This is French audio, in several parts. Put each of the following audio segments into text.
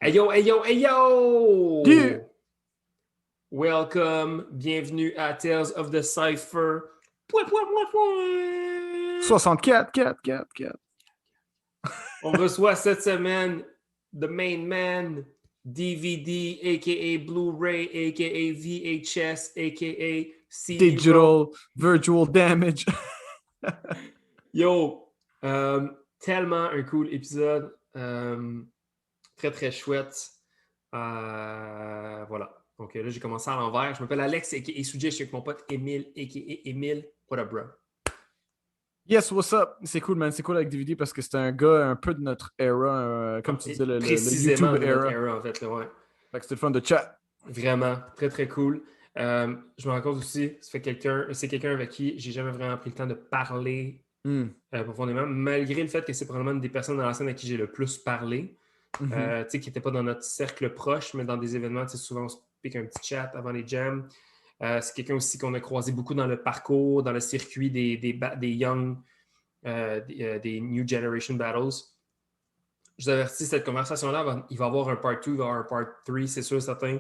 Hey yo, hey yo, hey yo! Yeah. Welcome, bienvenue à Tales of the Cypher. 64, 4, 4, 4. On reçoit cette semaine the main man, DVD, a.k.a. Blu-ray, a.k.a. VHS, a.k.a. CD-ROM. Digital, virtual damage. Yo, tellement un cool épisode. Très, très chouette. Voilà. Donc là, j'ai commencé à l'envers. Je m'appelle Alex, a.k.a. Sujet. Je suis avec mon pote Emile, a.k.a. Emile. What up, bro? Yes, what's up? C'est cool, man. C'est cool avec DVD parce que c'est un gars un peu de notre era, comme tu disais, le Précisément YouTube de notre era. era, en fait. Là, ouais. Fait que c'était le fun de chat. Vraiment. Très, très cool. Je me rends compte aussi, c'est quelqu'un avec qui j'ai jamais vraiment pris le temps de parler profondément, malgré le fait que c'est probablement une des personnes dans la scène à qui j'ai le plus parlé. Qui n'était pas dans notre cercle proche, mais dans des événements, souvent on se pique un petit chat avant les jams. C'est quelqu'un aussi qu'on a croisé beaucoup dans le parcours, dans le circuit des young, des New Generation Battles. Je vous avertis, cette conversation-là, il va y avoir un part 2, il va y avoir un part 3, c'est sûr, certain,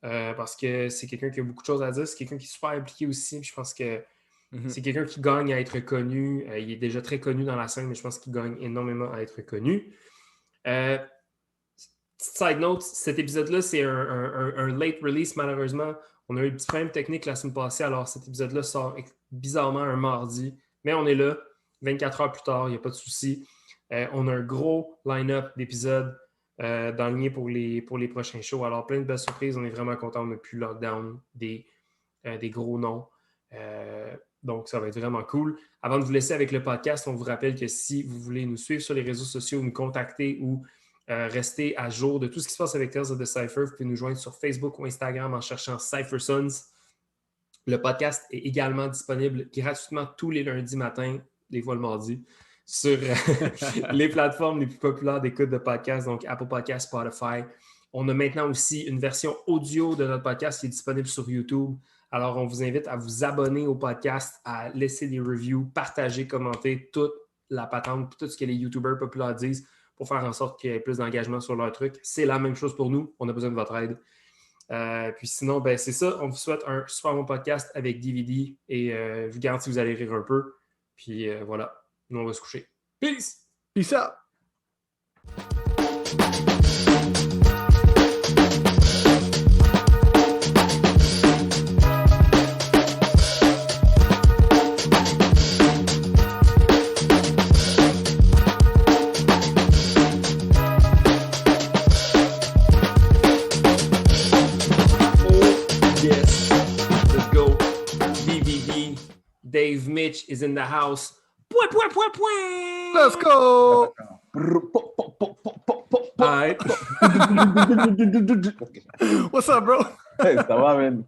parce que c'est quelqu'un qui a beaucoup de choses à dire, c'est quelqu'un qui est super impliqué aussi, puis je pense que c'est quelqu'un qui gagne à être connu. Il est déjà très connu dans la scène, mais je pense qu'il gagne énormément à être connu. Petite side note, cet épisode-là, c'est un late release, malheureusement. On a eu un petit problème technique la semaine passée, alors cet épisode-là sort bizarrement un mardi. Mais on est là, 24 heures plus tard, il n'y a pas de souci. On a un gros line-up d'épisodes d'enligner pour les prochains shows. Alors, plein de belles surprises. On est vraiment content. On n'a plus lockdown des gros noms. Donc, ça va être vraiment cool. Avant de vous laisser avec le podcast, on vous rappelle que si vous voulez nous suivre sur les réseaux sociaux, nous contacter ou rester à jour de tout ce qui se passe avec Tales of the Cypher, vous pouvez nous joindre sur Facebook ou Instagram en cherchant Cypher Sons. Le podcast est également disponible gratuitement tous les lundis matins, des fois le mardi, sur les plateformes les plus populaires d'écoute de podcasts, donc Apple Podcasts, Spotify. On a maintenant aussi une version audio de notre podcast qui est disponible sur YouTube. Alors, on vous invite à vous abonner au podcast, à laisser des reviews, partager, commenter toute la patente, tout ce que les YouTubers populaires disent pour faire en sorte qu'il y ait plus d'engagement sur leur truc. C'est la même chose pour nous. On a besoin de votre aide. Puis sinon, ben, c'est ça. On vous souhaite un super bon podcast avec DVD et je vous garantis que vous allez rire un peu. Puis voilà, nous on va se coucher. Peace! Peace out! Dave Mitch is in the house. Point, point, point, point. Let's go! All right. What's up, bro? Hey, ça va, man?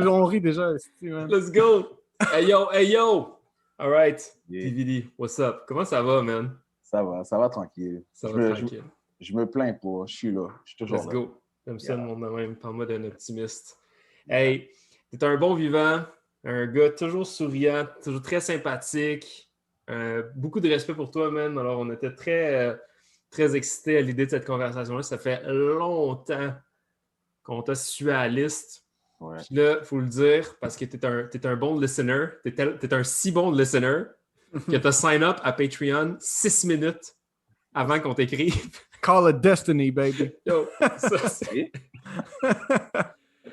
On rit déjà, man. Let's go! Hey yo! All right, Yeah. DVD, what's up? Comment ça va, man? Ça va tranquille. Ça va tranquille. Je me plains pas, je suis là. Je suis toujours Let's là. go. Comme ça, le monde de même. Parle-moi d'un optimiste. Hey, t'es un bon vivant, un gars toujours souriant, toujours très sympathique. Beaucoup de respect pour toi, man. Alors, on était très, très excités à l'idée de cette conversation-là. Ça fait longtemps qu'on t'a suivi à la liste. Ouais. Puis là, il faut le dire, parce que t'es un bon listener. T'es un si bon listener que t'as sign up à Patreon 6 minutes avant qu'on t'écrive. Call it destiny, baby. Yo, ça, c'est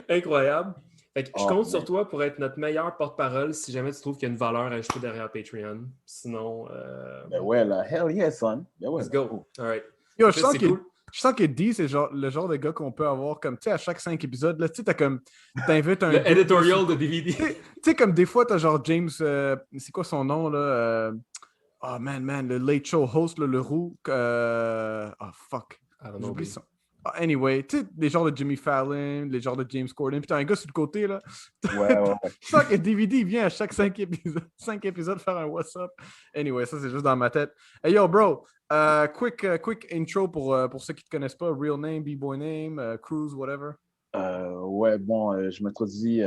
incroyable. Fait que je compte sur toi pour être notre meilleur porte-parole si jamais tu trouves qu'il y a une valeur ajoutée derrière Patreon. Sinon... Ben ouais, là. Hell yeah, son. Ben ouais, let's go. All right. Yo, je sens que D, c'est le genre de gars qu'on peut avoir comme, tu sais, à chaque 5 épisodes, là, tu sais, t'invites un... Le editorial de DVD. Tu sais, comme des fois, t'as genre James, c'est quoi son nom, là? Oh, man, le Late Show host, là, le roux. Oh, fuck. J'oublie son... Anyway, tu sais, les genres de Jimmy Fallon, les genres de James Corden, puis t'as un gars sur le côté, là. Ouais. Je sens que DVD vient à chaque 5 épisodes faire un What's Up. Anyway, ça, c'est juste dans ma tête. Hey, yo, bro, quick intro pour ceux qui ne te connaissent pas. Real name, B-boy name, cruise, whatever. Ouais, bon, je m'introduis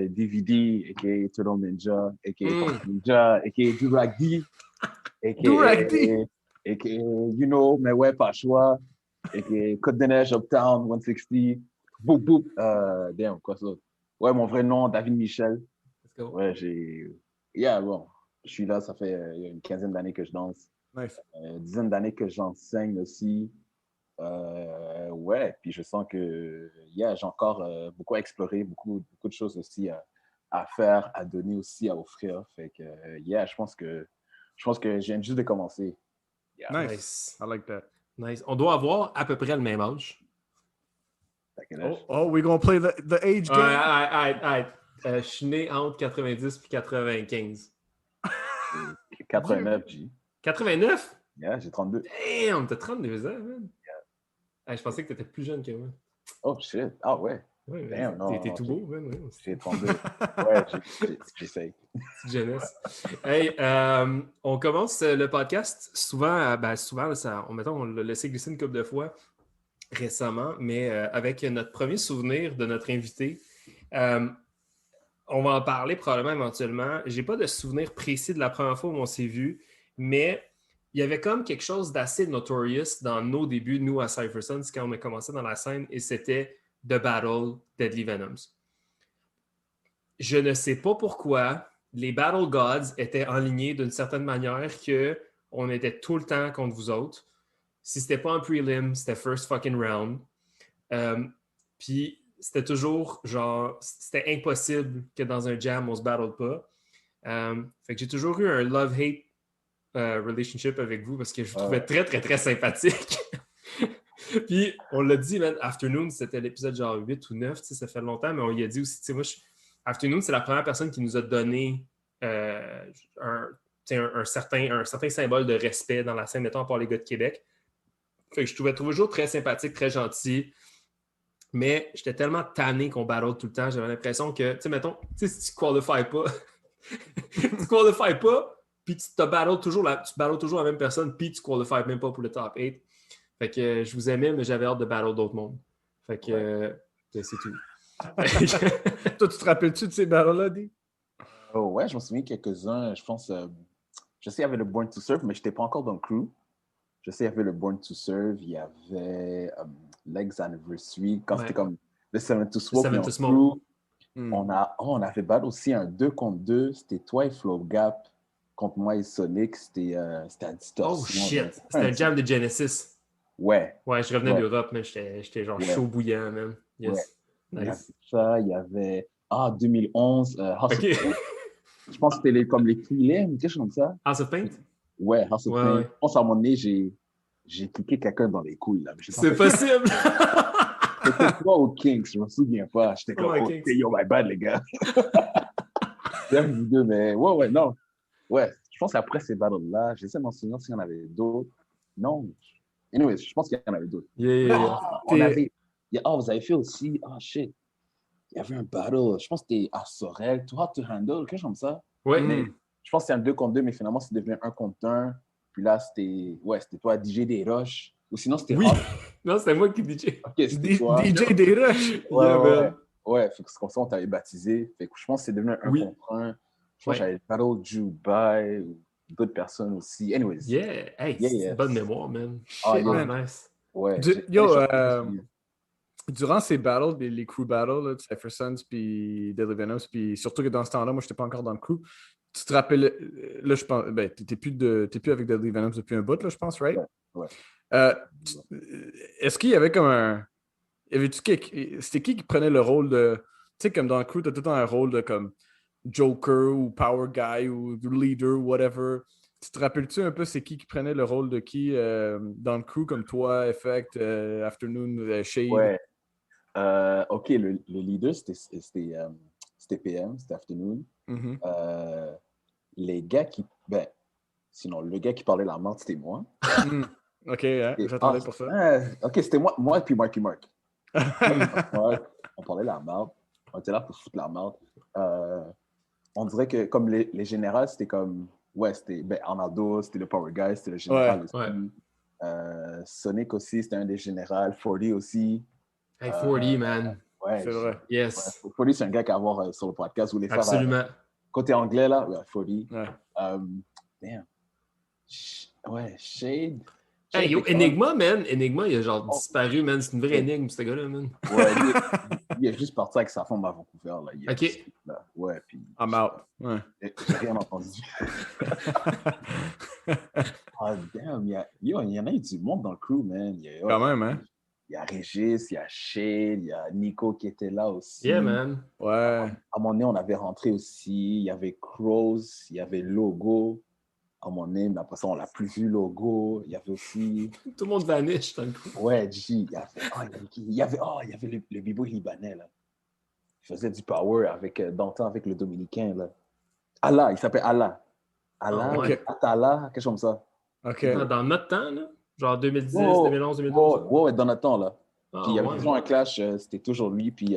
DVD, a.k.a. Turtle Ninja, a.k.a. Ninja, a.k.a. Durag D, a.k.a. Durag D. a.k.a. You know, mais ouais, pas choix. Et Côte-des-Neiges, Uptown, 160. Boop, boop. Damn, quoi ça? Ouais, mon vrai nom, David Michel. Let's go. Ouais, Yeah, bon. Je suis là, ça fait il y a une quinzaine d'années que je danse. Nice. Dizaine d'années que j'enseigne aussi. Ouais, puis je sens que j'ai encore beaucoup à explorer, beaucoup de choses aussi à faire, à donner aussi, à offrir. Fait que, je pense que je viens juste de commencer. Yeah. Nice. I like that. Nice. On doit avoir à peu près le même âge. T'as quel âge? We're gonna play the age game? Je suis né entre 90 et 95. 89, G. 89? Yeah, j'ai 32. Damn, t'as 32 ans, man. Yeah. Je pensais que t'étais plus jeune que moi. Oh, shit. Ah, ouais. Ouais, damn, t'es tout beau, man. Ouais, j'ai 32. Ouais, j'essaye. Petite jeunesse. Hey, on commence le podcast. Souvent, on l'a laissé glisser une couple de fois récemment, mais avec notre premier souvenir de notre invité. On va en parler probablement éventuellement. J'ai pas de souvenir précis de la première fois où on s'est vu, mais il y avait comme quelque chose d'assez notorious dans nos débuts, nous à Cypher Sons, quand on a commencé dans la scène, et c'était The Battle Deadly Venoms. Je ne sais pas pourquoi les Battle Gods étaient alignés d'une certaine manière qu'on était tout le temps contre vous autres. Si c'était pas un prelim, c'était first fucking round. Puis c'était toujours c'était impossible que dans un jam, on se battle pas. Fait que j'ai toujours eu un love-hate relationship avec vous parce que je vous trouvais très, très, très sympathique. Puis on l'a dit, man, Afternoon, c'était l'épisode genre 8 ou 9, ça fait longtemps, mais on y a dit aussi, moi, Afternoon, c'est la première personne qui nous a donné un certain symbole de respect dans la scène, mettons, par les gars de Québec. Fait que je trouvais toujours très sympathique, très gentil. Mais j'étais tellement tanné qu'on battle tout le temps. J'avais l'impression que, tu sais, mettons, si tu qualifies pas, puis tu battles toujours la même personne, puis tu qualifies même pas pour le top 8. Fait que je vous aimais, mais j'avais hâte de battle d'autres mondes. Fait que c'est tout. Toi, tu te rappelles-tu de ces battles-là, Dee? Oh, ouais, je me souviens quelques-uns. Je pense, je sais, il y avait le Born to Serve, mais je n'étais pas encore dans le crew. Je sais, il y avait le Born to Serve, il y avait Legs Anniversary, quand c'était comme le Seven to Smoke. On a fait battre aussi un 2 contre 2. C'était toi et Flow Gap contre moi et Sonic. C'était à Distorsion. Oh shit! C'était un jam de Genesis. Ouais. Ouais, je revenais d'Europe, mais j'étais genre chaud bouillant, même. Yes. Ouais. Nice. Il y avait 2011. Je pense que c'était comme les prelims, quelque chose comme ça. House of Paint? Ouais, House of Paint. Je pense à un moment donné, j'ai cliqué quelqu'un dans les couilles. Là. C'est possible! C'était toi au Kings, je me souviens pas. J'étais comme, yo, my bad, les gars. Mais non. Ouais, je pense qu'après ces battles-là, j'essaie de m'en souvenir s'il y en avait d'autres. Non. Anyways, je pense qu'il y en avait d'autres. Vous avez fait aussi, shit. Il y avait un battle, je pense que c'était à Sorel, toi, to handle, quelque chose comme ça. Ouais. Mais je pense que c'était un 2 contre 2, mais finalement, c'est devenu 1 contre 1. Puis là, c'était toi, DJ Des Roches. Ou sinon, c'était Non, c'était moi qui DJ. Ok, c'était toi. DJ Des Roches. Ouais, fait que c'est comme ça, on t'avait baptisé. Fait que je pense que c'est devenu un 1 contre 1. Je pense que j'avais battle Dubai ou d'autres personnes aussi. Anyways. C'est une bonne mémoire, man. Nice. Ouais. Durant ces battles, les crew battles, là, de Cypher Sons puis Deadly Venoms, puis surtout que dans ce temps-là, moi, je n'étais pas encore dans le crew. Tu te rappelles, là, je pense, t'es plus avec Deadly Venoms depuis un bout, là, je pense, right? Ouais. Est-ce qu'il y avait comme un... C'était qui prenait le rôle de... Tu sais, comme dans le crew, t'as tout le temps un rôle de comme Joker ou Power Guy ou Leader, whatever. Tu te rappelles-tu un peu c'est qui prenait le rôle de qui dans le crew, comme toi, Effect, Afternoon, Shade? Ouais. OK, le leader, c'était PM, c'était Afternoon. Mm-hmm. Les gars qui... sinon, le gars qui parlait la merde, c'était moi. OK, j'attendais pour ça. OK, c'était moi et puis Marky Mark. On parlait la merde. On était là pour foutre la merde. On dirait que comme les générales, c'était comme... Ouais, c'était Arnaldo, c'était le Power Guy, c'était le général aussi. Ouais. Sonic aussi, c'était un des générales. 40 aussi. Hey, 40, man. Ouais, c'est vrai. Yes. Ouais, 40, c'est un gars qu'à voir sur le podcast. Vous les faire absolument. Côté anglais, là, 40. Ouais. Damn. Ouais, Shade. Hey, yo, Enigma, man. Enigma, il a genre disparu, man. C'est une vraie énigme, ce gars-là, man. Ouais, il est juste parti avec sa femme à Vancouver. Là. OK. Là. Ouais, puis... I'm out. Ouais. J'ai rien entendu. Ah, damn. Il y en a eu du monde dans le crew, man. Quand même, hein? Il y a Régis, il y a Shane, il y a Nico qui était là aussi. Yeah, man. Ouais. À un moment donné, on avait rentré aussi. Il y avait Crows, il y avait Logo. À un moment donné, mais après ça, on l'a plus vu, Logo. Il y avait aussi... Tout le monde vanish dans le coup. Ouais, G. Il y avait le bibo libanais, là. Il faisait du power avec, dans le temps avec le Dominicain, là. Allah, il s'appelle Allah. Allah, ouais. Atala, quelque chose comme ça. OK. Dans notre temps, là? Genre 2010, 2011, 2012? Ouais, dans notre temps, là. Puis il y avait ouais. toujours un clash, c'était toujours lui, puis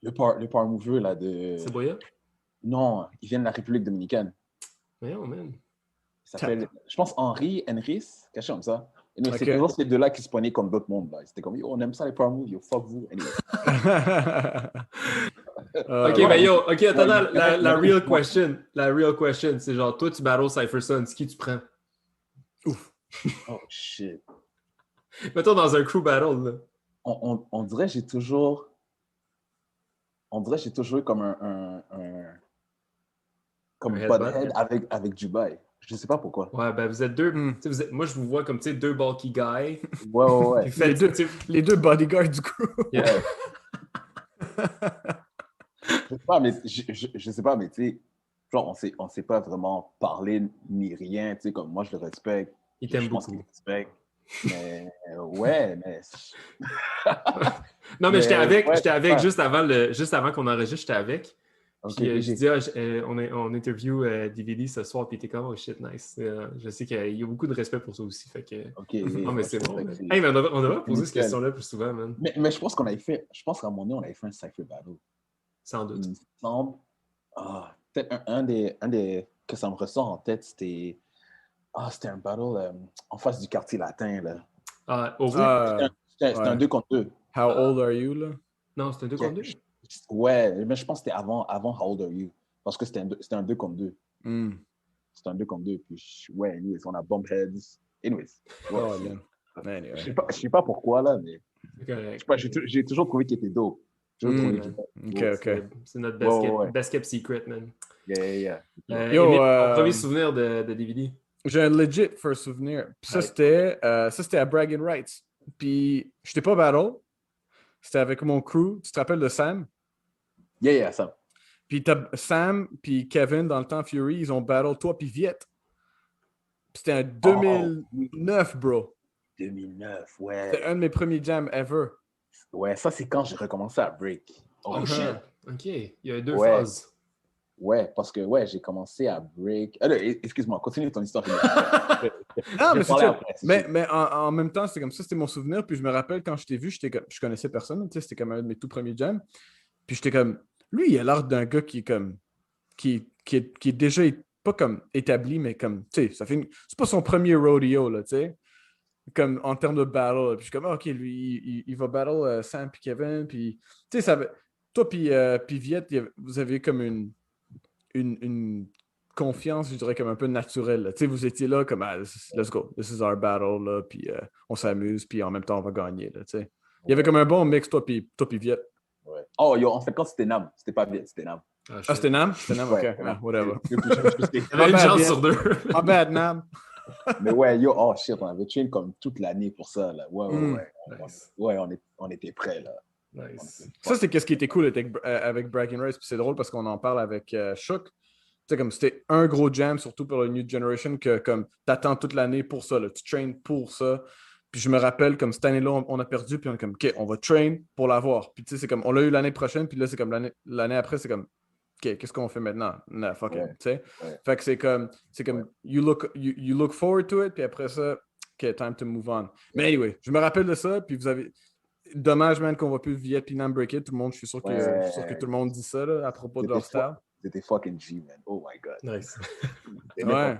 le power mover, là, de... C'est Boya? Non, il vient de la République dominicaine. Voyons, man. Il s'appelle, je pense, Henris, quelque chose comme ça. Et donc, Okay. c'est toujours ces deux-là qui se prenaient comme d'autres mondes, là. C'était comme, yo, on aime ça les power moves, yo, fuck vous. Anyway. OK, ben yo, OK, attends, la real question. La real question, c'est genre, toi, tu battles Cypherson, c'est qui tu prends? Ouf. Oh, shit. Mettons dans un crew battle, là. On dirait que j'ai toujours eu comme un butthead avec Dubaï. Je ne sais pas pourquoi. Ouais, ben vous êtes deux. Moi, je vous vois comme deux bulky guys. Ouais. Les deux bodyguards du crew. Yeah. Je sais pas, mais tu sais, genre, on s'est pas vraiment parlé ni rien. Tu sais, comme moi, je le respecte. Il t'aime beaucoup. Je pense qu'il me respecte. Mais ouais, mais... Non, mais j'étais avec juste avant qu'on enregistre, j'étais avec. Okay, Puis j'ai dit, on interview DVD ce soir, puis t'es comme, oh shit, nice. Je sais qu'il y a beaucoup de respect pour ça aussi. Fait que... Non, mais c'est bon. Hey, mais on devrait poser cette question-là plus souvent, man. Mais je pense qu'à un moment donné, on avait fait un Cypher Battle. Sans doute. Il me semble. Peut-être un des que ça me ressort en tête, c'était un battle en face du quartier latin, là. C'était un 2 contre 2. How old are you, là? Non, c'était un 2 contre 2. Ouais, mais je pense que c'était avant How Old Are You? Parce que c'était un 2 contre 2. C'était un 2 contre 2. Puis, ouais, anyways, on a bump heads. Anyways. Ouais, anyway. Je sais pas pourquoi, là, mais... Okay. J'ai toujours trouvé qu'il était dope. OK. C'est notre best kept secret, man. Yeah. Ton premier souvenir de DVD? J'ai un legit first souvenir. Puis ça, c'était à Bragging Rights. Puis, je n'étais pas battle. C'était avec mon crew. Tu te rappelles de Sam? Yeah, Sam. Puis Sam puis Kevin, dans le temps Fury, ils ont battle toi puis Viet. C'était en 2009, bro. 2009, ouais. C'était un de mes premiers jams ever. Ouais, ça, c'est quand j'ai recommencé à break. Oh shit. OK. Il y a 2 phases. Ouais, parce que j'ai commencé à break. Excuse-moi, continue ton histoire. Non, mais en même temps, c'était comme ça, c'était mon souvenir. Puis je me rappelle quand je t'ai vu, je connaissais personne. Tu sais, c'était comme un de mes tout premiers jams. Puis j'étais comme, lui, il a l'air d'un gars qui est comme, qui est déjà pas comme établi, mais comme, tu sais, c'est pas son premier rodeo, là, tu sais, comme en termes de battle. Puis je suis comme, OK, lui, il va battle Sam puis Kevin. Puis, tu sais, toi puis Viet, vous avez comme une confiance, je dirais, comme un peu naturelle. Tu sais, vous étiez là comme, let's go, this is our battle, là, puis on s'amuse, puis en même temps, on va gagner, là, tu sais. Il y avait comme un bon mix, toi puis Viet. Ouais. Oh, yo, en fait, quand c'était Nam, c'était pas Viet, c'était Nam. C'était Nam? C'était Nam, OK, whatever. Il y avait une chance sur 2. My bad, Nam. Mais ouais, yo, oh shit, on avait train comme toute l'année pour ça, là. Ouais. Nice. Ouais, on était prêts, là. Nice. Ça, c'est ce qui était cool avec Bragging Rights, puis c'est drôle parce qu'on en parle avec Shook. Tu sais, comme c'était un gros jam, surtout pour le New Generation, que comme t'attends toute l'année pour ça, là. Tu traînes pour ça. Puis je me rappelle, comme cette année-là, on a perdu, puis on est comme, OK, on va train pour l'avoir. Puis tu sais, c'est comme, on l'a eu l'année prochaine, puis là, c'est comme l'année après, c'est comme, OK, qu'est-ce qu'on fait maintenant? Nah, fuck it, tu sais. Fait que c'est comme you look forward to it, puis après ça, OK, time to move on. Mais anyway, je me rappelle de ça, puis vous avez... Dommage, man, qu'on voit plus Viet puis Nam break it. Tout le monde, je suis sûr que tout le monde dit ça, là, à propos de leur style. C'était fucking G, man. Oh my God. Nice. Ouais.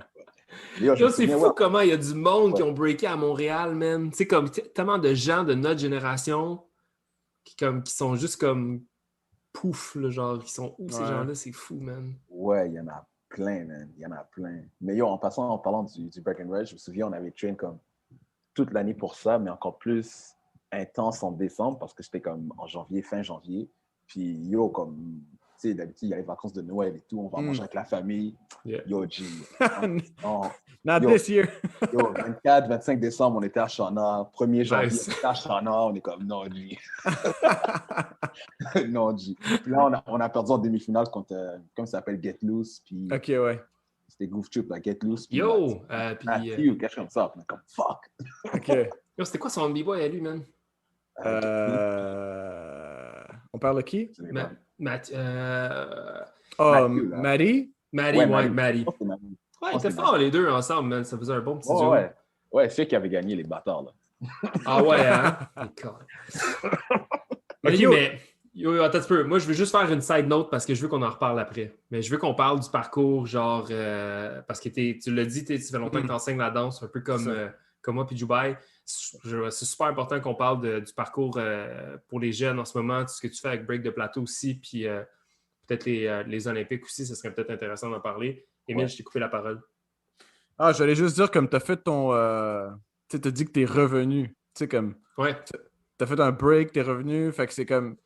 Là, c'est fou comment il y a du monde qui ont breaké à Montréal, man. Tu sais, comme tellement de gens de notre génération qui sont juste comme pouf, là, genre, qui sont où ces gens-là, c'est fou, man. Ouais, il y en a plein, man. Il y en a plein. Mais yo, en parlant du Breckenridge, je me souviens, on avait train comme toute l'année pour ça, mais encore plus intense en décembre parce que c'était comme en janvier, fin janvier. Puis yo, comme, tu sais, d'habitude, il y a les vacances de Noël et tout, on va manger avec la famille. Yeah. Yo, G. Not Yo, this year. yo, 24, 25 décembre, on était à Chana. 1er janvier, Nice. on était à Chana. On est comme, non, G. Non, G. Puis là, on a perdu en demi-finale contre, comme ça s'appelle, Get Loose. Puis Ok, ouais. c'était Goof Trip, là, Get Loose. Puis Yo! Matthew, Puis, quelque chose comme ça. On est comme, fuck. Ok. yo, c'était quoi son B-boy à lui, man? On parle de qui? Je sais pas. Oh, Matthew, là. Maddie? Maddie, Ouais, ouais, Maddie. Maddie. Je pense que c'est Maddie. Ouais, ils pense que étaient c'est forts les deux ensemble, man. Ça faisait un bon petit duo. Ouais. Ouais, c'est eux qui avaient gagné les bâtards, là. Ah ouais, hein? Mais Ok, yo, attends un petit peu. Moi, je veux juste faire une side note parce que je veux qu'on en reparle après. Mais je veux qu'on parle du parcours, genre, parce que tu l'as dit, ça fait longtemps que tu enseignes la danse, un peu comme moi puis Dubaï. C'est super important qu'on parle du parcours pour les jeunes en ce moment, tout ce que tu fais avec Break de Plateau aussi, puis peut-être les Olympiques aussi, ce serait peut-être intéressant d'en parler. Émile, je t'ai coupé la parole. Ah, j'allais juste dire, comme t'as fait ton... tu sais, t'as dit que t'es revenu. Tu sais, comme... Ouais. T'as fait un break, t'es revenu, fait que c'est comme...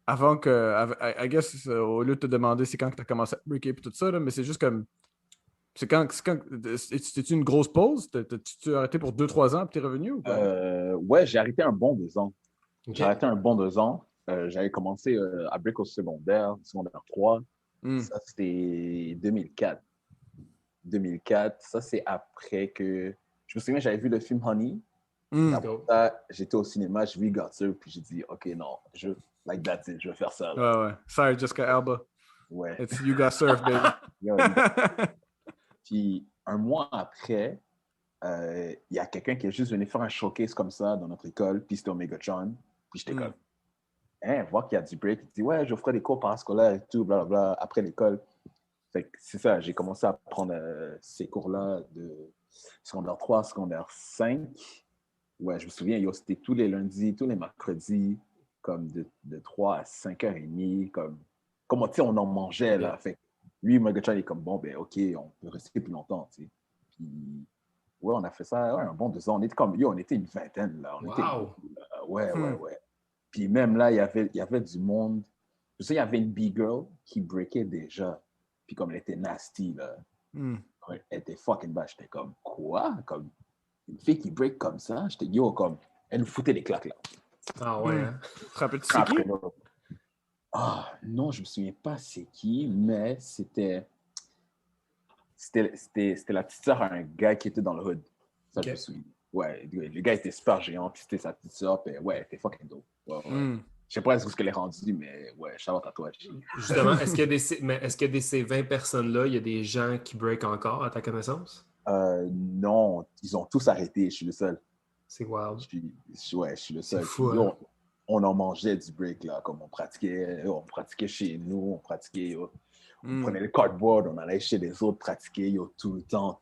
Avant que... I guess, au lieu de te demander c'est quand que t'as commencé à breaker et tout ça, là, mais c'est juste comme... C'était-tu une grosse pause? T'as-tu arrêté pour 2-3 ans puis t'es revenu ou quoi? Ouais, j'ai arrêté un bon 2 ans. Okay. J'ai arrêté un bon 2 ans. J'avais commencé à break au secondaire 3. Ça, c'était 2004. 2004, ça, c'est après que... Je me souviens, j'avais vu le film Honey. Après ça, j'étais au cinéma, j'ai vu Godser, puis j'ai dit, OK, non, like that's it, je vais faire ça. Là. Ouais. Sorry, Jessica Alba. Ouais. It's You Got Surf, baby. Puis, un mois après, il y a quelqu'un qui est juste venu faire un showcase comme ça dans notre école, puis c'était au Megatron. Puis j'étais comme, voir qu'il y a du break. Il dit, ouais, je ferai des cours parascolaires et tout, blablabla, après l'école. Fait que c'est ça, j'ai commencé à prendre ces cours-là de secondaire 3, secondaire 5. Ouais, je me souviens, c'était tous les lundis, tous les mercredis, comme de 3 à 5h30, comme tu sais, on en mangeait, là. Fait que lui, Megatron, il est comme, bon, ben, OK, on peut rester plus longtemps, tu sais. Puis, ouais, on a fait ça, un bon 2 ans. On était comme, on était une vingtaine, là. Ouais. Puis même là, il y avait du monde. Je sais, il y avait une B-girl qui breakait déjà. Puis comme elle était nasty, là. Elle était fucking bad. J'étais comme, quoi? Comme, une fille qui break comme ça? J'étais, comme, elle nous foutait des claques, là. Ah ouais, hein? Tu te rappelles-tu c'est qui? Ah, non, je me souviens pas c'est qui, mais c'était la petite sœur à un gars qui était dans le hood. Ça, je me souviens. Ouais, le gars était super géant, puis c'était sa petite sœur, puis ouais, elle était fucking dope. Ouais. Je sais pas ce qu'elle est rendue, mais ouais, shout out à toi. Justement, est-ce que de ces 20 personnes-là, il y a des gens qui break encore, à ta connaissance? Non, ils ont tous arrêté, je suis le seul. C'est wild. Je suis le seul. C'est fou, hein? On en mangeait du break, là, comme on pratiquait chez nous, on pratiquait, on prenait le cardboard, on allait chez les autres pratiquer, tout le temps.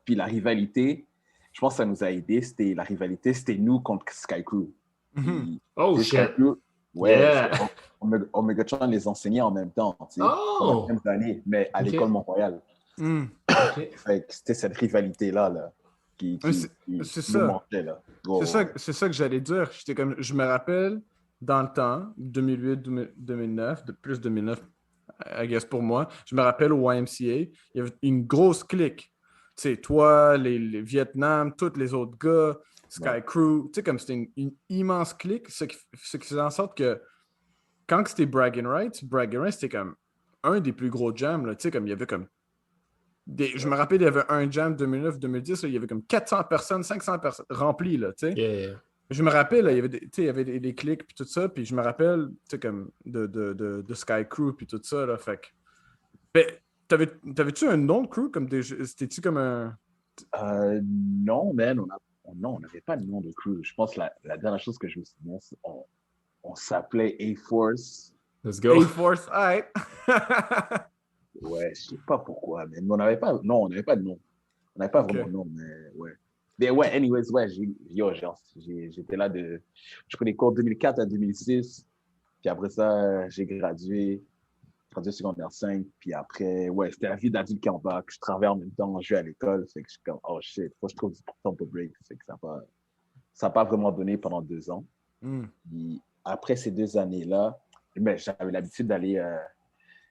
Puis la rivalité, je pense que ça nous a aidé, c'était nous contre Sky Crew. Oh, shit! Sky Crew, ouais, Omegatron les enseignait en même temps, tu sais, en même année, mais à l'école Mont-Royal. Fait que c'était cette rivalité-là, là. Qui nous manquait, là. C'est ça que j'allais dire. Je me rappelle, dans le temps, 2008-2009, plus 2009, I guess pour moi, je me rappelle au YMCA, il y avait une grosse clique. Tu sais, toi, les Vietnam, tous les autres gars, Sky Crew, tu sais, comme c'était une immense clique, ce qui faisait en sorte que quand c'était Bragging Rights, c'était comme un des plus gros jams, là, tu sais, comme il y avait comme je me rappelle, il y avait un jam 2009-2010, il y avait comme 400 personnes, 500 personnes remplies, là, tu sais. Yeah. Je me rappelle, là, il y avait des clics puis tout ça, puis je me rappelle, tu sais, comme de Sky Crew puis tout ça, là, fait que... Ben, t'avais-tu un nom de crew? C'était-tu comme un... Non, man, on n'avait pas de nom de crew. Je pense que la dernière chose que je me souviens, c'est on s'appelait A-Force. Let's go. A-Force, alright. Ouais, je sais pas pourquoi, mais on n'avait pas de nom. On n'avait pas vraiment de nom, mais ouais. Mais ouais, anyways, ouais, j'étais là je pris des cours de 2004 à 2006, puis après ça, j'ai gradué. traduit secondaire 5, puis après, ouais, c'était la vie d'adulte qui embarque. Je travaillais en même temps, je vais à l'école, fait que je suis comme, oh shit, faut que je trouve du temps pour break. Fait que ça n'a pas vraiment donné pendant 2 ans. Puis après ces 2 années-là, ben, j'avais l'habitude d'aller,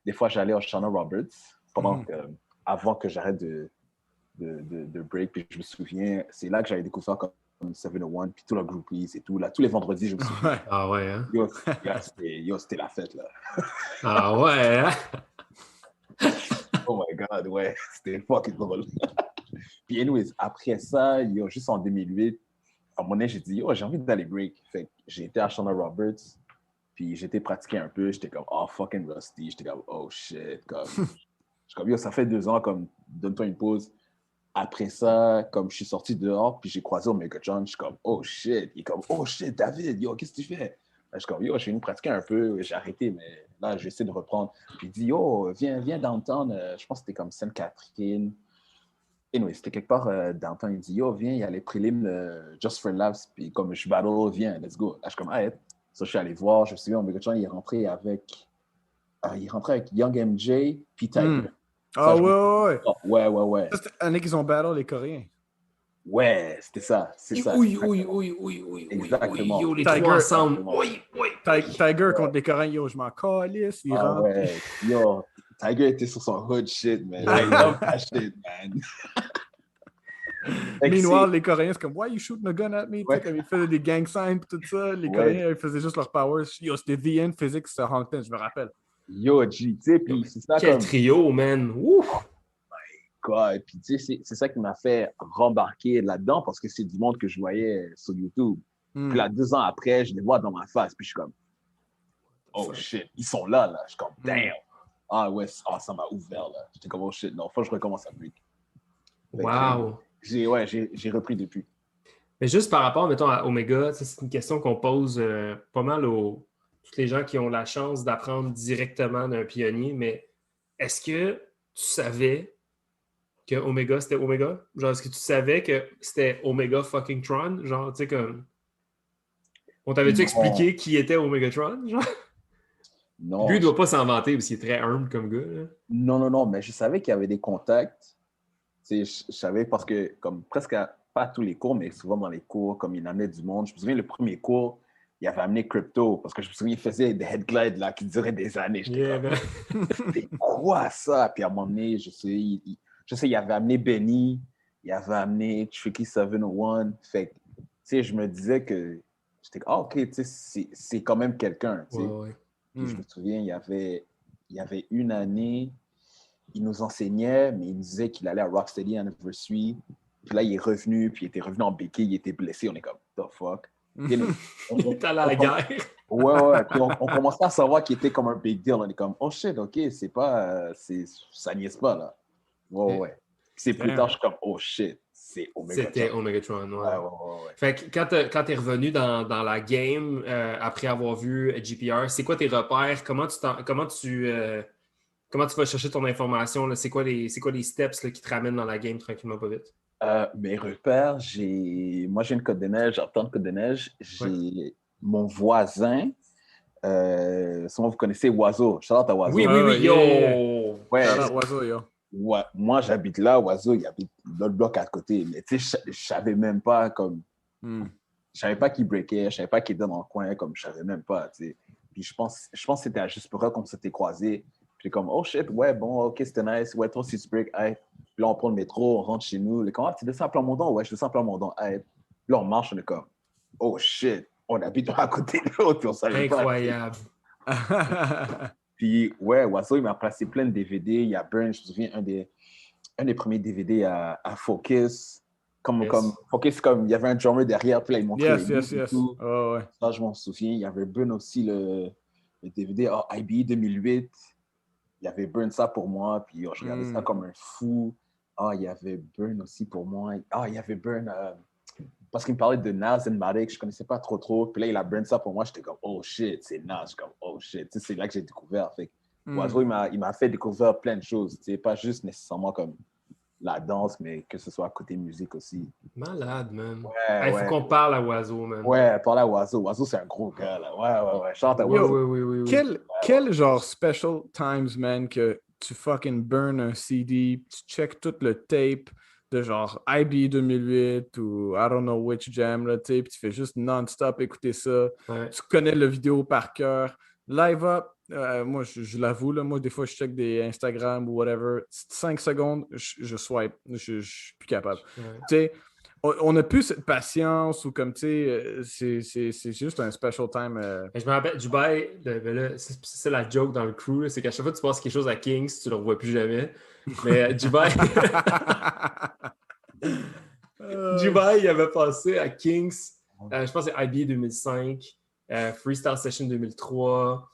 des fois, j'allais au Shana Roberts avant que j'arrête de break. Puis je me souviens, c'est là que j'avais découvert comme 701, puis tout le groupies et tout. Là, tous les vendredis, je me souviens. Ah ouais, hein? C'était la fête, là. Ah ouais, hein? Oh my God, ouais, c'était fucking drôle. Puis anyways, après ça, juste en 2008, à un moment donné, j'ai dit, j'ai envie d'aller break. Fait que j'ai été à Shana Roberts, puis j'étais pratiqué un peu. J'étais comme, oh, fucking rusty. J'étais comme, oh shit. Comme, ça fait 2 ans, comme, donne-toi une pause. Après ça, comme je suis sorti dehors, puis j'ai croisé Omega John, je suis comme, oh shit. Il est comme, oh shit, David, qu'est-ce que tu fais? Je suis comme, je suis venu pratiquer un peu, j'ai arrêté, mais là, j'essaie de reprendre. Puis il dit, viens downtown, je pense que c'était comme Sainte-Catherine. Anyway, c'était quelque part downtown. Il dit, viens, il y a les prélims Just for Laughs, puis comme je battle, viens, let's go. Là, je suis comme, So, je suis allé voir, je me souviens, Omega John, il est rentré avec Young MJ, puis Tiger. Ah ouais. Ouais. Ça, c'était l'année qu'ils ont battle les Coréens. Ouais, c'était ça, c'est ça. Oui. Exactement. Les Tiger, trois ensemble. Tiger contre les Coréens, je m'en calisse, il rentre. Ouais, Tiger était sur son hood shit, man. I love that shit, man. Meanwhile, les Coréens, c'est comme, why you shooting a gun at me? Ouais. Comme ils faisaient des gang signs et tout ça. Les Coréens, ils faisaient juste leur power. C'était The End Physics sur Hongton, je me rappelle. G, tu sais, puis c'est ça Quel comme... trio, man. Ouf! God, puis tu sais, c'est ça qui m'a fait rembarquer là-dedans parce que c'est du monde que je voyais sur YouTube. Puis là, 2 ans après, je les vois dans ma face, puis je suis comme, oh shit, ils sont là. Je suis comme, damn. Ah ouais, ça m'a ouvert, là. J'étais comme, oh shit, non, faut que je recommence à break. Wow! J'ai repris depuis. Mais juste par rapport, mettons, à Omega, c'est une question qu'on pose pas mal aux tous les gens qui ont la chance d'apprendre directement d'un pionnier, mais est-ce que tu savais que Omega, c'était Omega? Genre, est-ce que tu savais que c'était Omega fucking Tron? Genre, tu sais, comme... On t'avait-tu expliqué qui était Omegatron, genre? Non. Lui, il doit pas s'en vanter parce qu'il est très humble comme gars, là. Non, mais je savais qu'il y avait des contacts. Je savais parce que, comme presque pas à tous les cours, mais souvent dans les cours, comme il amenait du monde. Je me souviens, le premier cours, il avait amené Crypto, parce que je me souviens, il faisait des headglides là, qui duraient des années. J'étais comme, c'est quoi ça? Puis à un moment donné, je sais, il avait amené Benny, il avait amené Tricky 701. Fait que, tu sais, je me disais que, j'étais OK, tu sais, c'est quand même quelqu'un, tu sais. Ouais. Puis je me souviens, il y avait une année, il nous enseignait, mais il nous disait qu'il allait à Rocksteady Anniversary. Puis là, il est revenu, puis il était revenu en béquille, il était blessé. On est comme, the fuck? Il est allé à la guerre. Ouais. Puis on commençait à savoir qu'il était comme un big deal. On est comme, oh shit, OK, c'est pas... ça niaise pas, là. Ouais. Puis c'est plus tard, je suis comme, oh shit, c'est Omegatron. C'était Omegatron, ouais. Fait que quand t'es revenu dans la game, après avoir vu GPR, c'est quoi tes repères? Comment tu vas chercher ton information? Là? C'est quoi les steps là, qui te ramènent dans la game tranquillement, pas vite? Mes repères, moi j'ai une Côte de Neige, j'entends Côte de Neige. J'ai mon voisin, souvent vous connaissez Oiseau. Shout-out à Oiseau. Oui, yo! Ouais. Shout-out Oiseau, yo. Ouais, moi j'habite là, Oiseau, il habite l'autre bloc à côté. Mais tu sais, je savais même pas comme. Je savais pas qui breakait, je savais pas qui était dans le coin, comme je savais même pas, tu sais. Puis je pense que c'était à Juste pour eux qu'on s'était croisés. Puis comme, oh shit, ouais, bon, ok, c'était nice. Ouais, toi aussi tu break, hey. Puis là, on prend le métro, on rentre chez nous. Les comment tu descends à Plamondon? Ouais, je descends à Plamondon. Hey. Puis là, on marche, on est comme, oh shit, on habite à côté de l'autre, puis on savait pas. Incroyable. Puis ouais, Oiseau, il m'a placé plein de DVD. Il y a Burn, je me souviens, un des premiers DVD à Focus. Comme Focus, comme il y avait un drummer derrière, puis là, il montrait les yes. et tout. Oh, ouais. Ça, je m'en souviens. Il y avait Burn aussi, le DVD IBE 2008. Il y avait Burn ça pour moi, puis je regardais ça comme un fou. Il y avait Burn aussi pour moi. Il y avait Burn... parce qu'il me parlait de Nas and Matic, je ne connaissais pas trop. Puis là, il a burn ça pour moi. J'étais comme, oh shit, c'est Nas. Je suis comme, oh shit. Tu sais, c'est là que j'ai découvert. Fait Oiseau, il m'a fait découvrir plein de choses. Tu sais, pas juste nécessairement comme la danse, mais que ce soit côté musique aussi. Malade, man. Ouais, Faut qu'on parle à Oiseau, man. Ouais, parle à Oiseau. Oiseau, c'est un gros gars, là. Ouais. Chante à Oiseau. Oui. Quel genre special times, man, que tu fucking burn un CD, tu check tout le tape de genre IB 2008 ou I don't know which jam, là, tu sais, puis tu fais juste non-stop écouter ça. Ouais. Tu connais le vidéo par cœur. Live Up, moi, je l'avoue, là, moi, des fois, je check des Instagram ou whatever. 5 secondes, je swipe. Je suis plus capable. Ouais. Tu sais, on n'a plus cette patience ou comme, tu sais, c'est juste un special time. Je me rappelle, Dubaï, c'est la joke dans le crew, là, c'est qu'à chaque fois que tu passes quelque chose à Kings, tu le revois plus jamais. Mais Dubaï, Dubaï, il avait passé à Kings, je pense que c'est IBA 2005, Freestyle Session 2003,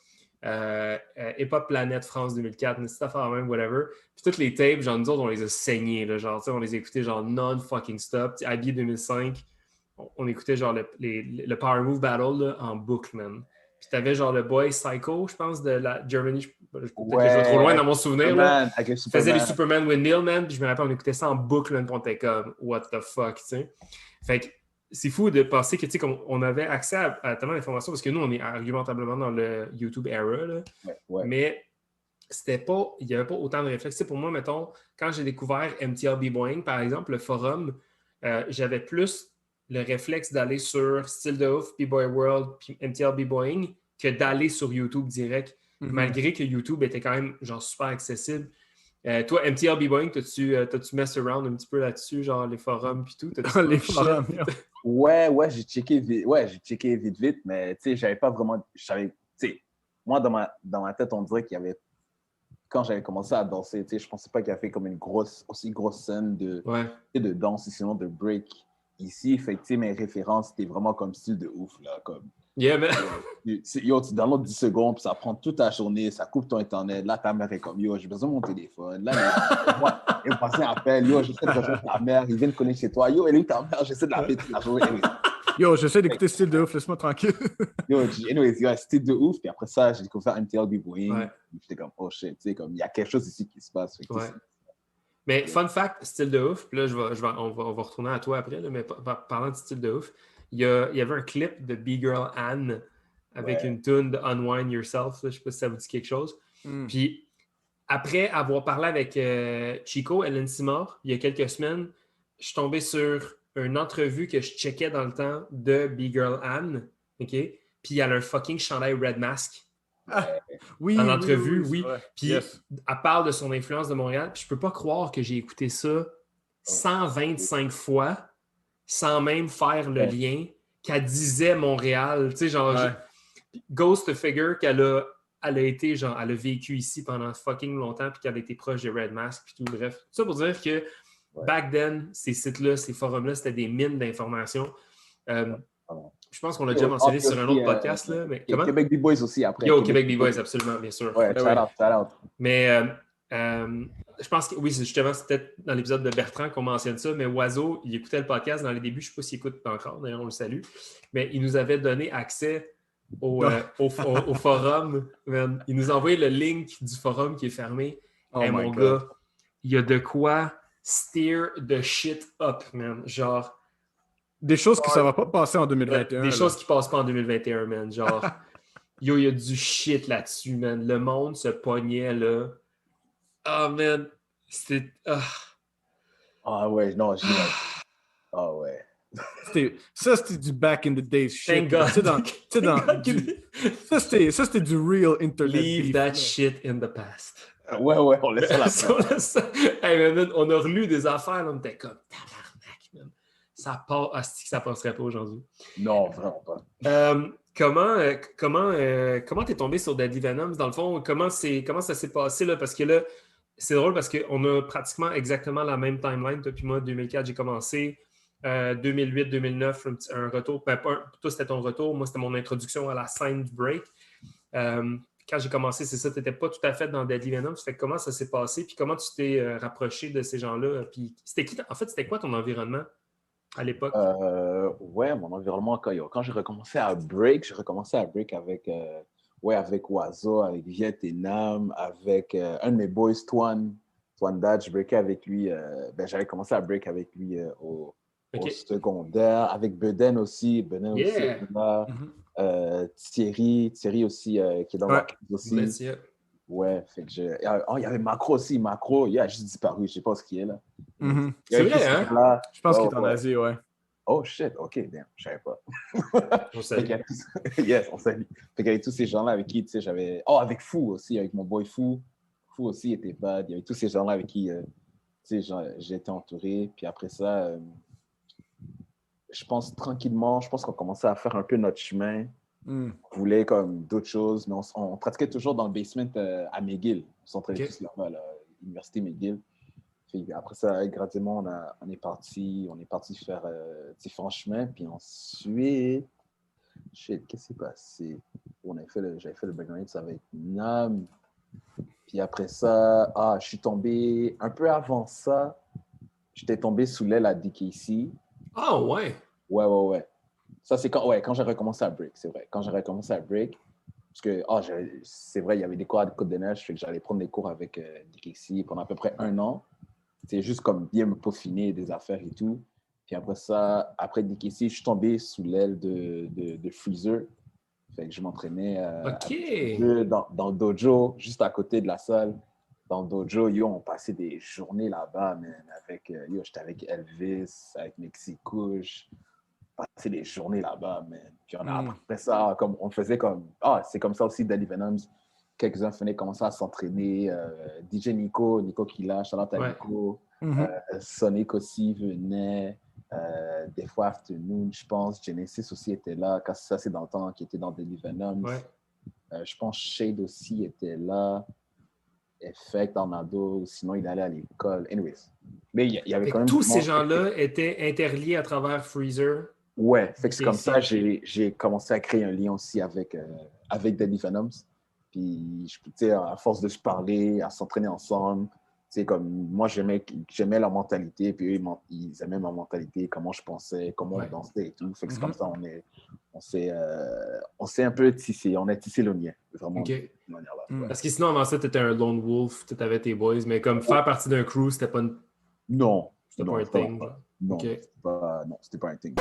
Hip Hop Planet France 2004, une petite affaire même, whatever. Puis toutes les tapes, genre nous autres, on les a saignés, là, genre, on les a écoutés genre non-fucking stop. IBA 2005, on écoutait genre le Power Move Battle là, en boucle, man. Puis t'avais genre le boy Psycho, je pense, de la Germany. Peut-être que je vais trop loin dans mon souvenir. Là. Faisait les Superman with Neil, man. Puis je me rappelle, on écoutait ça en boucle, man. Puis on était comme, what the fuck, tu sais. Fait que c'est fou de penser que, tu sais, comme on avait accès à tellement d'informations parce que nous, on est argumentablement dans le YouTube era, là. Ouais. Mais il n'y avait pas autant de réflexes. Tu sais, pour moi, mettons, quand j'ai découvert MTL B-Boying, par exemple, le forum, j'avais plus le réflexe d'aller sur Still the Ouf, B-Boy World, puis MTL B-Boying, que d'aller sur YouTube direct, malgré que YouTube était quand même genre super accessible. Toi, MTL B-Boying, t'as-tu mess around un petit peu là-dessus, genre les forums puis tout? Les forums, ouais, j'ai checké vite, mais tu sais, j'avais pas vraiment... Tu sais, moi, dans ma tête, on dirait qu'il y avait... Quand j'avais commencé à danser, tu sais, je pensais pas qu'il y avait comme une aussi grosse scène de danse, sinon de break ici. Fait que, mes références, c'était vraiment comme style de ouf, là, comme... Yeah, man. Yo, tu downloads 10 secondes, puis ça prend toute ta journée, ça coupe ton Internet. Là, ta mère est comme, yo, j'ai besoin de mon téléphone. Là, il me passe un appel, yo, j'essaie de rejoindre ta mère, il vient de connaître chez toi. Yo, elle est où ta mère? J'essaie de l'appeler toute la journée. Yo, j'essaie d'écouter style de ouf, laisse-moi tranquille. Yo, style de ouf, puis après ça, j'ai découvert MTL B-Boying. J'étais comme, oh shit, tu sais, comme, il y a quelque chose ici qui se passe. Mais fun fact, style de ouf, puis là, on va retourner à toi après, là, mais parlant de style de ouf, il y avait un clip de B-Girl Anne avec une tune de Unwind Yourself, là, je ne sais pas si ça vous dit quelque chose. Puis après avoir parlé avec Chico, Ellen Simard, il y a quelques semaines, je suis tombé sur une entrevue que je checkais dans le temps de B-Girl Anne, OK? Puis elle a un fucking chandail Red Mask. Oui, dans l'entrevue, oui. Puis elle parle de son influence de Montréal. Puis je peux pas croire que j'ai écouté ça 125 fois sans même faire le lien qu'elle disait Montréal. Tu sais, genre, Ghost Figure qu'elle a été, genre, elle a vécu ici pendant fucking longtemps puis qu'elle a été proche de Red Mask puis tout. Bref, tout ça pour dire que back then, ces sites-là, ces forums-là, c'était des mines d'informations. Je pense qu'on l'a déjà mentionné sur un autre podcast. Là, mais comment? Québec B-Boys aussi après. Québec B-Boys, absolument, bien sûr. Ouais, shout out. Mais je pense que oui, justement, c'était dans l'épisode de Bertrand qu'on mentionne ça, mais Oiseau, il écoutait le podcast dans les débuts, je ne sais pas s'il écoute encore, d'ailleurs, on le salue, mais il nous avait donné accès au forum. Man. Il nous a envoyé le link du forum qui est fermé. Mon gars, il y a de quoi steer the shit up, man. Genre. Des choses que ça va pas passer en 2021. Des choses qui passent pas en 2021, man. Genre, il y a du shit là-dessus, man. Le monde se pognait, là. Ah, man. C'était... Ah ouais, non, j'ai... Ah ouais. Ça, c'était du back in the days shit. Thank God. Ça, c'était du real internet. Leave that shit in the past. Ouais, on laisse ça là. Hey, man, on a relu des affaires, là, on était comme... Ça part, ça passerait pas aujourd'hui. Non, vraiment pas. Comment t'es tombé sur Deadly Venoms? Dans le fond, comment ça s'est passé? Là? Parce que là, c'est drôle parce qu'on a pratiquement exactement la même timeline. Toi puis moi, 2004, j'ai commencé. 2008-2009, un retour. Toi, c'était ton retour. Moi, c'était mon introduction à la scène du break. Quand j'ai commencé, c'est ça, tu n'étais pas tout à fait dans Deadly Venoms. Fait que comment ça s'est passé? Puis comment tu t'es rapproché de ces gens-là? Puis c'était quoi ton environnement à l'époque? Ouais, mon environnement, quand j'ai recommencé à break, avec Oiseau, avec Viet et Nam, avec un de mes boys, Toine, Twanda, je breakais avec lui. J'avais commencé à break avec lui au secondaire. Avec Beden aussi. Beden aussi était là. Thierry aussi, qui est dans la crise aussi. Ouais, fait que il y avait Macro aussi. Macro, il a juste disparu. Je sais pas ce qu'il est là. C'est vrai, hein? Là. Je pense qu'il est en Asie, ouais. Oh shit, ok, damn, je savais pas. On salue. Yes, on salue. Fait qu'il y avait tous ces gens-là avec qui, tu sais, j'avais. Oh, avec Fou aussi, avec mon boy Fou. Fou aussi était bad. Il y avait tous ces gens-là avec qui, tu sais, j'étais entouré. Puis après ça, je pense tranquillement, je pense qu'on commençait à faire un peu notre chemin. On voulait comme d'autres choses, mais on pratiquait toujours dans le basement à McGill. On s'entraînait tous là-bas, à l'université McGill. Puis après ça, graduellement, on est parti faire différents chemins. Puis ensuite, qu'est-ce qui s'est passé? J'avais fait le background, ça avec Nam. Puis après ça, je suis tombé, un peu avant ça, j'étais tombé sous l'aile à DKC. Ah ouais? Ouais. Ça, c'est quand j'ai recommencé à break, c'est vrai. Quand j'ai recommencé à break, parce que, c'est vrai, il y avait des cours à Côte-des-Neiges, fait que j'allais prendre des cours avec DKC pendant à peu près 1 an. C'est juste comme bien me peaufiner des affaires et tout. Puis après ça, après DKC, je suis tombé sous l'aile de Freezer. Fait que je m'entraînais dans le dojo, juste à côté de la salle. Dans le dojo, on passait des journées là-bas, man. J'étais avec Elvis, avec Mexicouche. On passait des journées là-bas, man. Puis après ça, comme on faisait comme... c'est comme ça aussi, Deadly Venoms. Quelques-uns venaient commencer à s'entraîner. DJ Nico Killa, Charlotte à Nico. Sonic aussi venait. Des fois, Afternoon, je pense. Genesis aussi était là. Ça, c'est dans le temps qui était dans Deadly Venoms. Je pense Shade aussi était là. Effect en ado. Sinon, il allait à l'école. Anyways. Mais il y avait quand même... Tous ces gens-là étaient interliés à travers Freezer. Ouais. Fait que c'est comme ça j'ai commencé à créer un lien aussi avec Deadly Venoms. Puis, à force de se parler, à s'entraîner ensemble, comme moi, j'aimais leur mentalité, puis eux, ils aimaient ma mentalité, comment je pensais, comment on dansait et tout. Fait que c'est comme ça, on s'est un peu tissé, on a tissé le lien, vraiment. De cette manière-là. Parce que sinon, avant ça, tu étais un lone wolf, tu avais tes boys, mais comme faire partie d'un crew, c'était pas Non. C'était pas un thing. Non, c'était pas un thing.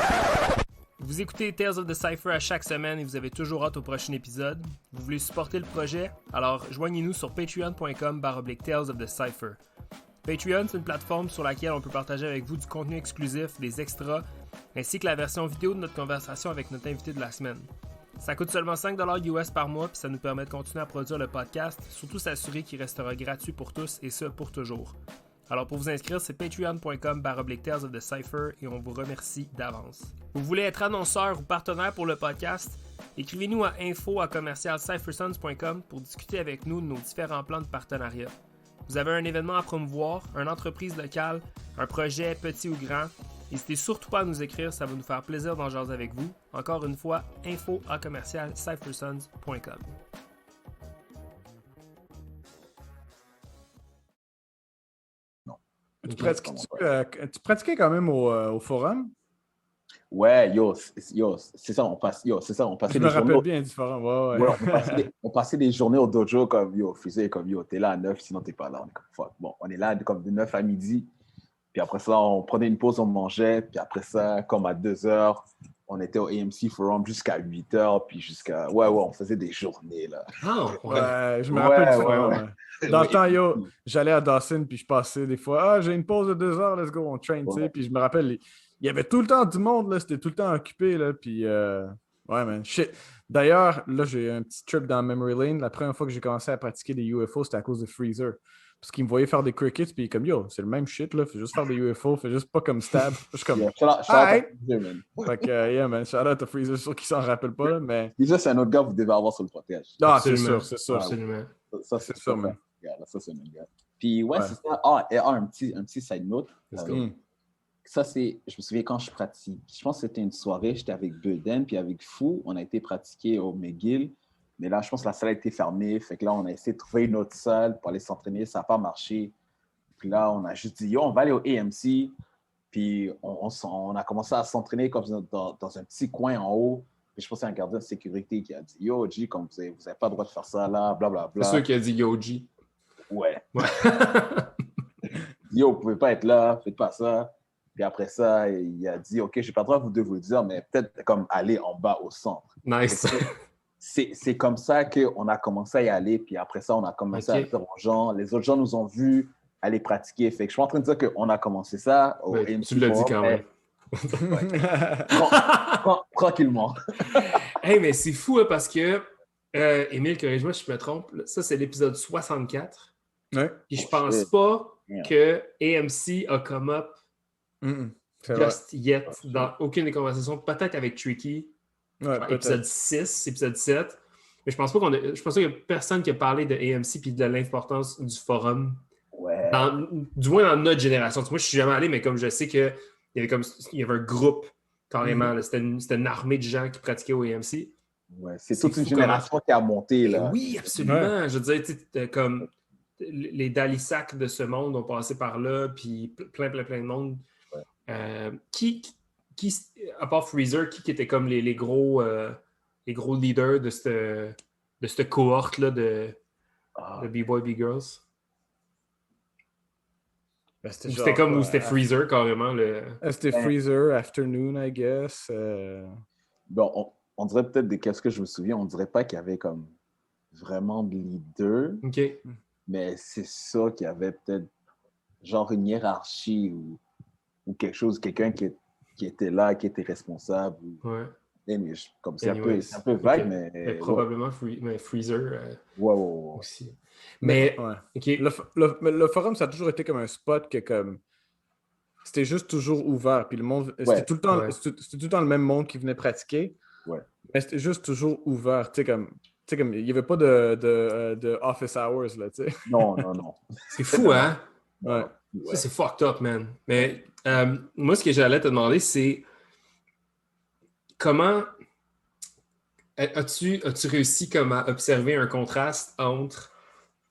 Vous écoutez Tales of the Cypher à chaque semaine et vous avez toujours hâte au prochain épisode. Vous voulez supporter le projet? Alors joignez-nous sur patreon.com/Tales of the Cypher. Patreon, c'est une plateforme sur laquelle on peut partager avec vous du contenu exclusif, des extras, ainsi que la version vidéo de notre conversation avec notre invité de la semaine. Ça coûte seulement $5 US par mois, puis ça nous permet de continuer à produire le podcast, surtout s'assurer qu'il restera gratuit pour tous et ce pour toujours. Alors pour vous inscrire, c'est patreon.com/Tales of the Cypher et on vous remercie d'avance. Vous voulez être annonceur ou partenaire pour le podcast? Écrivez-nous à info@cyphersons.com pour discuter avec nous de nos différents plans de partenariat. Vous avez un événement à promouvoir, une entreprise locale, un projet petit ou grand? N'hésitez surtout pas à nous écrire, ça va nous faire plaisir d'en jaser avec vous. Encore une fois, info@cyphersons.com. Tu pratiquais quand même au forum? Ouais, c'est ça, on passait je me rappelle bien du forum, ouais. On passait des journées au dojo comme, Freezer, comme, t'es là à 9, sinon t'es pas là. On est comme, fuck. Bon, on est là comme de 9 à midi, puis après ça, on prenait une pause, on mangeait, puis après ça, comme à 2h, on était au AMC Forum jusqu'à 8h, puis jusqu'à... Ouais, on faisait des journées, là. Ouais, je me rappelle du forum. Dans le temps, j'allais à Dawson, puis je passais des fois, j'ai une pause de 2h, let's go, on train, tu sais, puis je me rappelle, il y avait tout le temps du monde, là, c'était tout le temps occupé, là, puis ouais, man, shit. D'ailleurs, là, j'ai un petit trip dans Memory Lane. La première fois que j'ai commencé à pratiquer des UFO, c'était à cause de Freezer. Parce qu'il me voyait faire des crickets, puis comme, c'est le même shit, là, fais juste faire des UFO, fais juste pas comme Stab. Je suis comme, Freezer, man. Fait que, man, shout out à Freezer, sûr qu'il s'en rappelle pas, là, mais... Freezer, c'est un autre gars que vous devez avoir sur le podcast. Ah, c'est sûr. Absolument. Ça, c'est sûr, man. Ça, c'est un autre gars. Puis, ouais, c'est ça. Et un petit side note. Ça, c'est, je me souviens quand je pratique. Je pense que c'était une soirée, j'étais avec Beden, puis avec Fou, on a été pratiquer au McGill. Mais là, je pense que la salle a été fermée. Fait que là, on a essayé de trouver une autre salle pour aller s'entraîner. Ça n'a pas marché. Puis là, on a juste dit, on va aller au AMC. Puis on a commencé à s'entraîner comme dans un petit coin en haut. Puis je pense que c'est un gardien de sécurité qui a dit, Yo, G, comme vous n'avez pas le droit de faire ça là, blablabla. C'est sûr qu'il a dit Yo, G. Ouais. yo, vous pouvez pas être là, faites pas ça. Puis après ça, il a dit, OK, j'ai pas le droit de vous le dire, mais peut-être comme aller en bas au centre. Nice. C'est comme ça qu'on a commencé à y aller. Puis après ça, on a commencé à le dire aux gens. Les autres gens nous ont vus aller pratiquer. Fait que je suis en train de dire qu'on a commencé ça au Ouais, AMC tu l'as dit quand même. Tranquillement. Hey, mais c'est fou hein, parce que, Émile, corrige-moi si je me trompe, là, ça c'est l'épisode 64. Ouais. Puis je pense pas que AMC a come up just yet dans aucune des conversations, peut-être avec Tricky, épisode 6, épisode 7. Mais je pense pas qu'il y a personne qui a parlé de AMC puis de l'importance du forum. Ouais. Du moins dans notre génération. Moi, je suis jamais allé, mais comme je sais qu'il y avait un groupe carrément. Là, c'était une armée de gens qui pratiquaient au AMC. Ouais, c'est toute une génération qui a monté. Là. Oui, absolument. Ouais. Je veux dire, comme les Dalisac de ce monde ont passé par là, puis plein de monde. Ouais. Qui, à part Freezer, qui était comme les gros leaders de cette cohorte-là de B-Boy, B-Girls? Ben, c'était comme où c'était Freezer carrément. C'était Freezer, Afternoon, I guess. Bon, on dirait peut-être qu'est-ce que je me souviens, on dirait pas qu'il y avait comme vraiment de leader. OK. Mais c'est ça qu'il y avait peut-être genre une hiérarchie ou quelque chose, quelqu'un qui était là, qui était responsable. Ouais. Mais comme c'est un peu vague, okay. mais probablement Freezer ouais. aussi. Mais okay. le forum, ça a toujours été comme un spot que comme c'était juste toujours ouvert. Puis le monde, c'était tout le temps, c'était tout le temps le même monde qui venait pratiquer. Ouais. Mais c'était juste toujours ouvert. Tu sais, comme il n'y avait pas de office hours, là, tu sais. Non. C'est fou, hein? Ouais. Ça, c'est fucked up, man. Mais moi, ce que j'allais te demander, c'est comment as-tu réussi comme à observer un contraste entre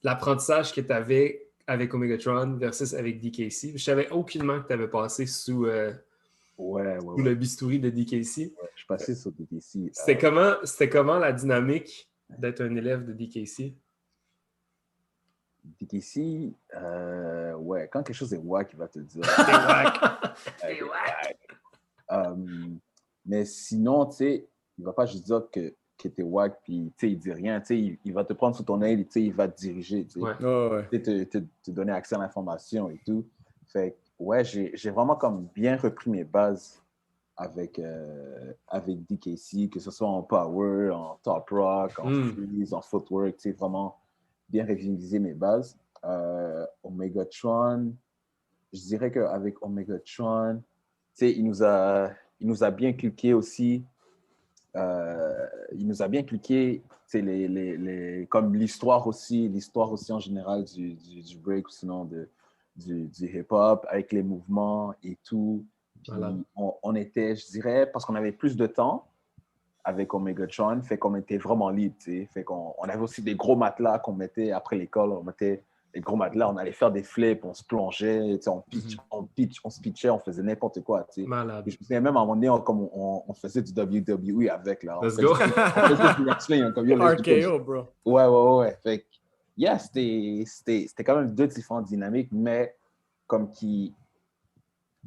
l'apprentissage que tu avais avec Omegatron versus avec DKC? Je savais aucunement que tu avais passé sous le bistouri de DKC. Ouais, je suis passé sur DKC. C'était comment la dynamique d'être un élève de DKC? DKC, quand quelque chose est wack, il va te dire. C'est wack. Mais sinon, tu sais, il va pas juste dire que t'es wack, puis tu sais, il dit rien, tu sais, il va te prendre sous ton aile, tu sais, il va te diriger, tu sais. Te donner accès à l'information et tout. Fait que, j'ai vraiment comme bien repris mes bases avec DKC, que ce soit en power, en top rock, en freeze, en footwork, tu sais, vraiment bien réviser mes bases. Omegatron, je dirais qu'avec Omegatron, tu sais, il nous a bien cliqué aussi. Il nous a bien cliqué, tu sais, comme l'histoire aussi en général du break ou sinon du hip-hop, avec les mouvements et tout. Puis on était, je dirais, parce qu'on avait plus de temps avec Omegatron, fait qu'on était vraiment libre, tu sais. Fait qu'on avait aussi des gros matelas qu'on mettait après l'école. On mettait des gros matelas, on allait faire des flips, on se plongeait, tu sais, on se pitchait, on faisait n'importe quoi, tu sais. Malade. Et je me souviens même à un moment donné, on faisait du WWE avec, là. Let's go! On faisait du wrestling. RKO, bro. Ouais. Fait que, c'était quand même deux différentes dynamiques, mais comme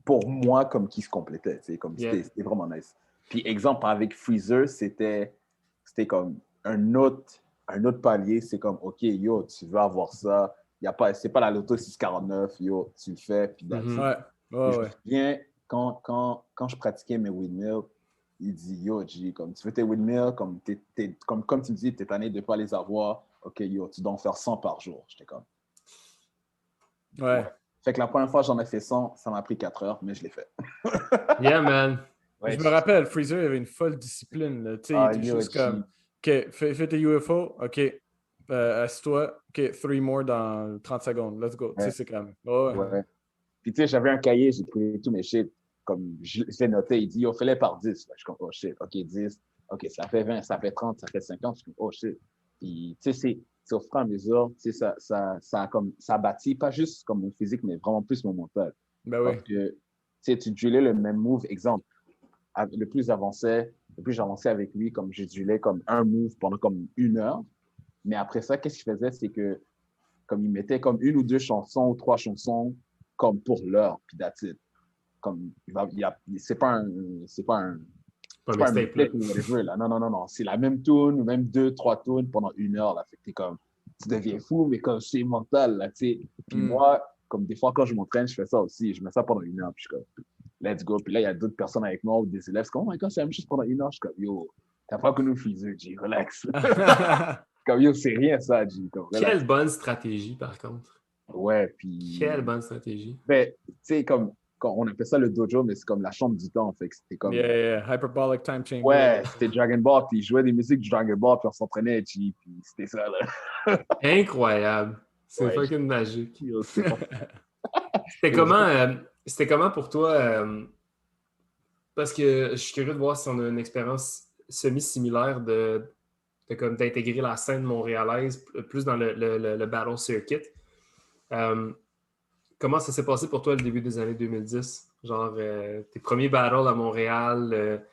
pour moi, comme qui se complétaient, tu sais, comme c'était vraiment nice. Puis, exemple, avec Freezer, c'était comme un autre palier. C'est comme, OK, yo, tu veux avoir ça. C'est pas la loto 649, yo, tu le fais. Puis, je me souviens, quand je pratiquais mes windmills, il dit, yo, G, comme tu fais tes windmills, comme tu me dis, t'es tanné de ne pas les avoir. OK, yo, tu dois en faire 100 par jour. J'étais comme. Ouais. Fait que la première fois, j'en ai fait 100, ça m'a pris 4 heures, mais je l'ai fait. Yeah, man. Ouais, je me rappelle, Freezer avait une folle discipline. Tu sais, il était juste comme, OK, fais tes UFO, OK, assis-toi, OK, 3 more dans 30 secondes, let's go. Tu sais, c'est comme, ouais. Puis tu sais, j'avais un cahier, j'ai pris tous mes shit, comme je l'ai noté, il dit, oh, fais-les par 10. Je suis comme, oh shit, OK, 10, OK, ça fait 20, ça fait 30, ça fait 50, je suis comme, oh shit. Puis tu sais, c'est au fur et à mesure, tu sais, ça bâtit pas juste comme mon physique, mais vraiment plus mon mental. Ben oui. Parce que, tu sais, tu drillais le même move, exemple, le plus j'avançais avec lui, comme je drillais comme un move pendant comme 1 heure. Mais après ça, qu'est-ce qu'il faisait, c'est que comme il mettait comme 1 ou 2 chansons ou 3 chansons comme pour l'heure, puis that's it. Comme, c'est pas un mixtape ou whatever, là. Non. C'est la même tune, ou même 2-3 tunes pendant 1 heure, là. Fait que t'es comme, tu deviens fou, mais comme c'est mental, là, tu sais. Puis moi, comme des fois, quand je m'entraîne, je fais ça aussi. Je mets ça pendant 1 heure, puis je suis comme, let's go. Puis là, il y a d'autres personnes avec moi ou des élèves. C'est comme, oh my god, c'est la même chose pendant 1 heure. Je suis comme, yo, t'as pas connu le freezer, G, relax. Comme, yo, c'est rien ça, G. Comme, quelle bonne stratégie, par contre. Ouais, puis. Quelle bonne stratégie. Ben, tu sais, comme, quand on appelle ça le dojo, mais c'est comme la chambre du temps. Fait que c'était comme. Yeah, hyperbolic time chamber. Ouais, c'était Dragon Ball, puis ils jouaient des musiques du Dragon Ball, puis on s'entraînait, G, puis c'était ça, là. Incroyable. C'est fucking magique. C'était comment pour toi? Parce que je suis curieux de voir si on a une expérience semi-similaire comme d'intégrer la scène montréalaise plus dans le battle circuit. Comment ça s'est passé pour toi le début des années 2010? Genre, tes premiers battles à Montréal,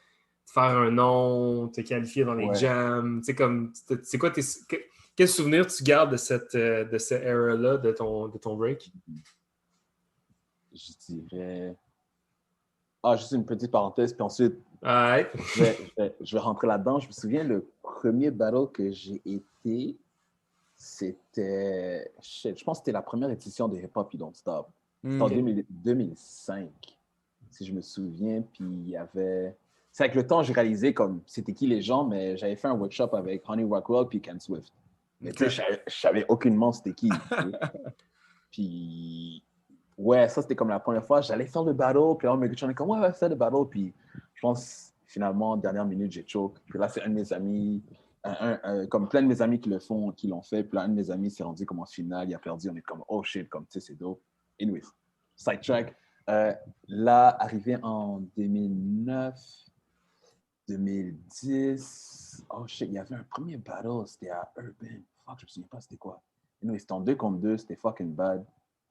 faire un nom, te qualifier dans les jams. Tu sais, comme, c'est quoi quel souvenir tu gardes de cette era-là, de ton break? Je dirais... juste une petite parenthèse, puis ensuite, ouais. je vais rentrer là-dedans. Je me souviens, le premier battle que j'ai été, c'était... je pense que c'était la première édition de Hip Hop You Don't Stop. C'était en 2005, si je me souviens. Puis il y avait... C'est avec le temps, j'ai réalisé comme c'était qui les gens, mais j'avais fait un workshop avec Honey Rockwell puis Ken Swift. Mais tu sais, je savais aucunement c'était qui. Puis... ouais, ça, c'était comme la première fois. J'allais faire le battle, puis on me dit, comme, ouais, faire le battle. Puis je pense, finalement, dernière minute, j'ai choke. Puis là, c'est un de mes amis, comme plein de mes amis qui l'ont fait. Puis là, un de mes amis s'est rendu comme en finale, il a perdu. On est comme, oh shit, comme, tu sais, c'est dope. Anyways, sidetrack. Là, arrivé en 2009, 2010, oh shit, il y avait un premier battle, c'était à Urban. Fuck, je me souviens pas c'était quoi. Anyways, c'était en 2 contre 2, c'était fucking bad.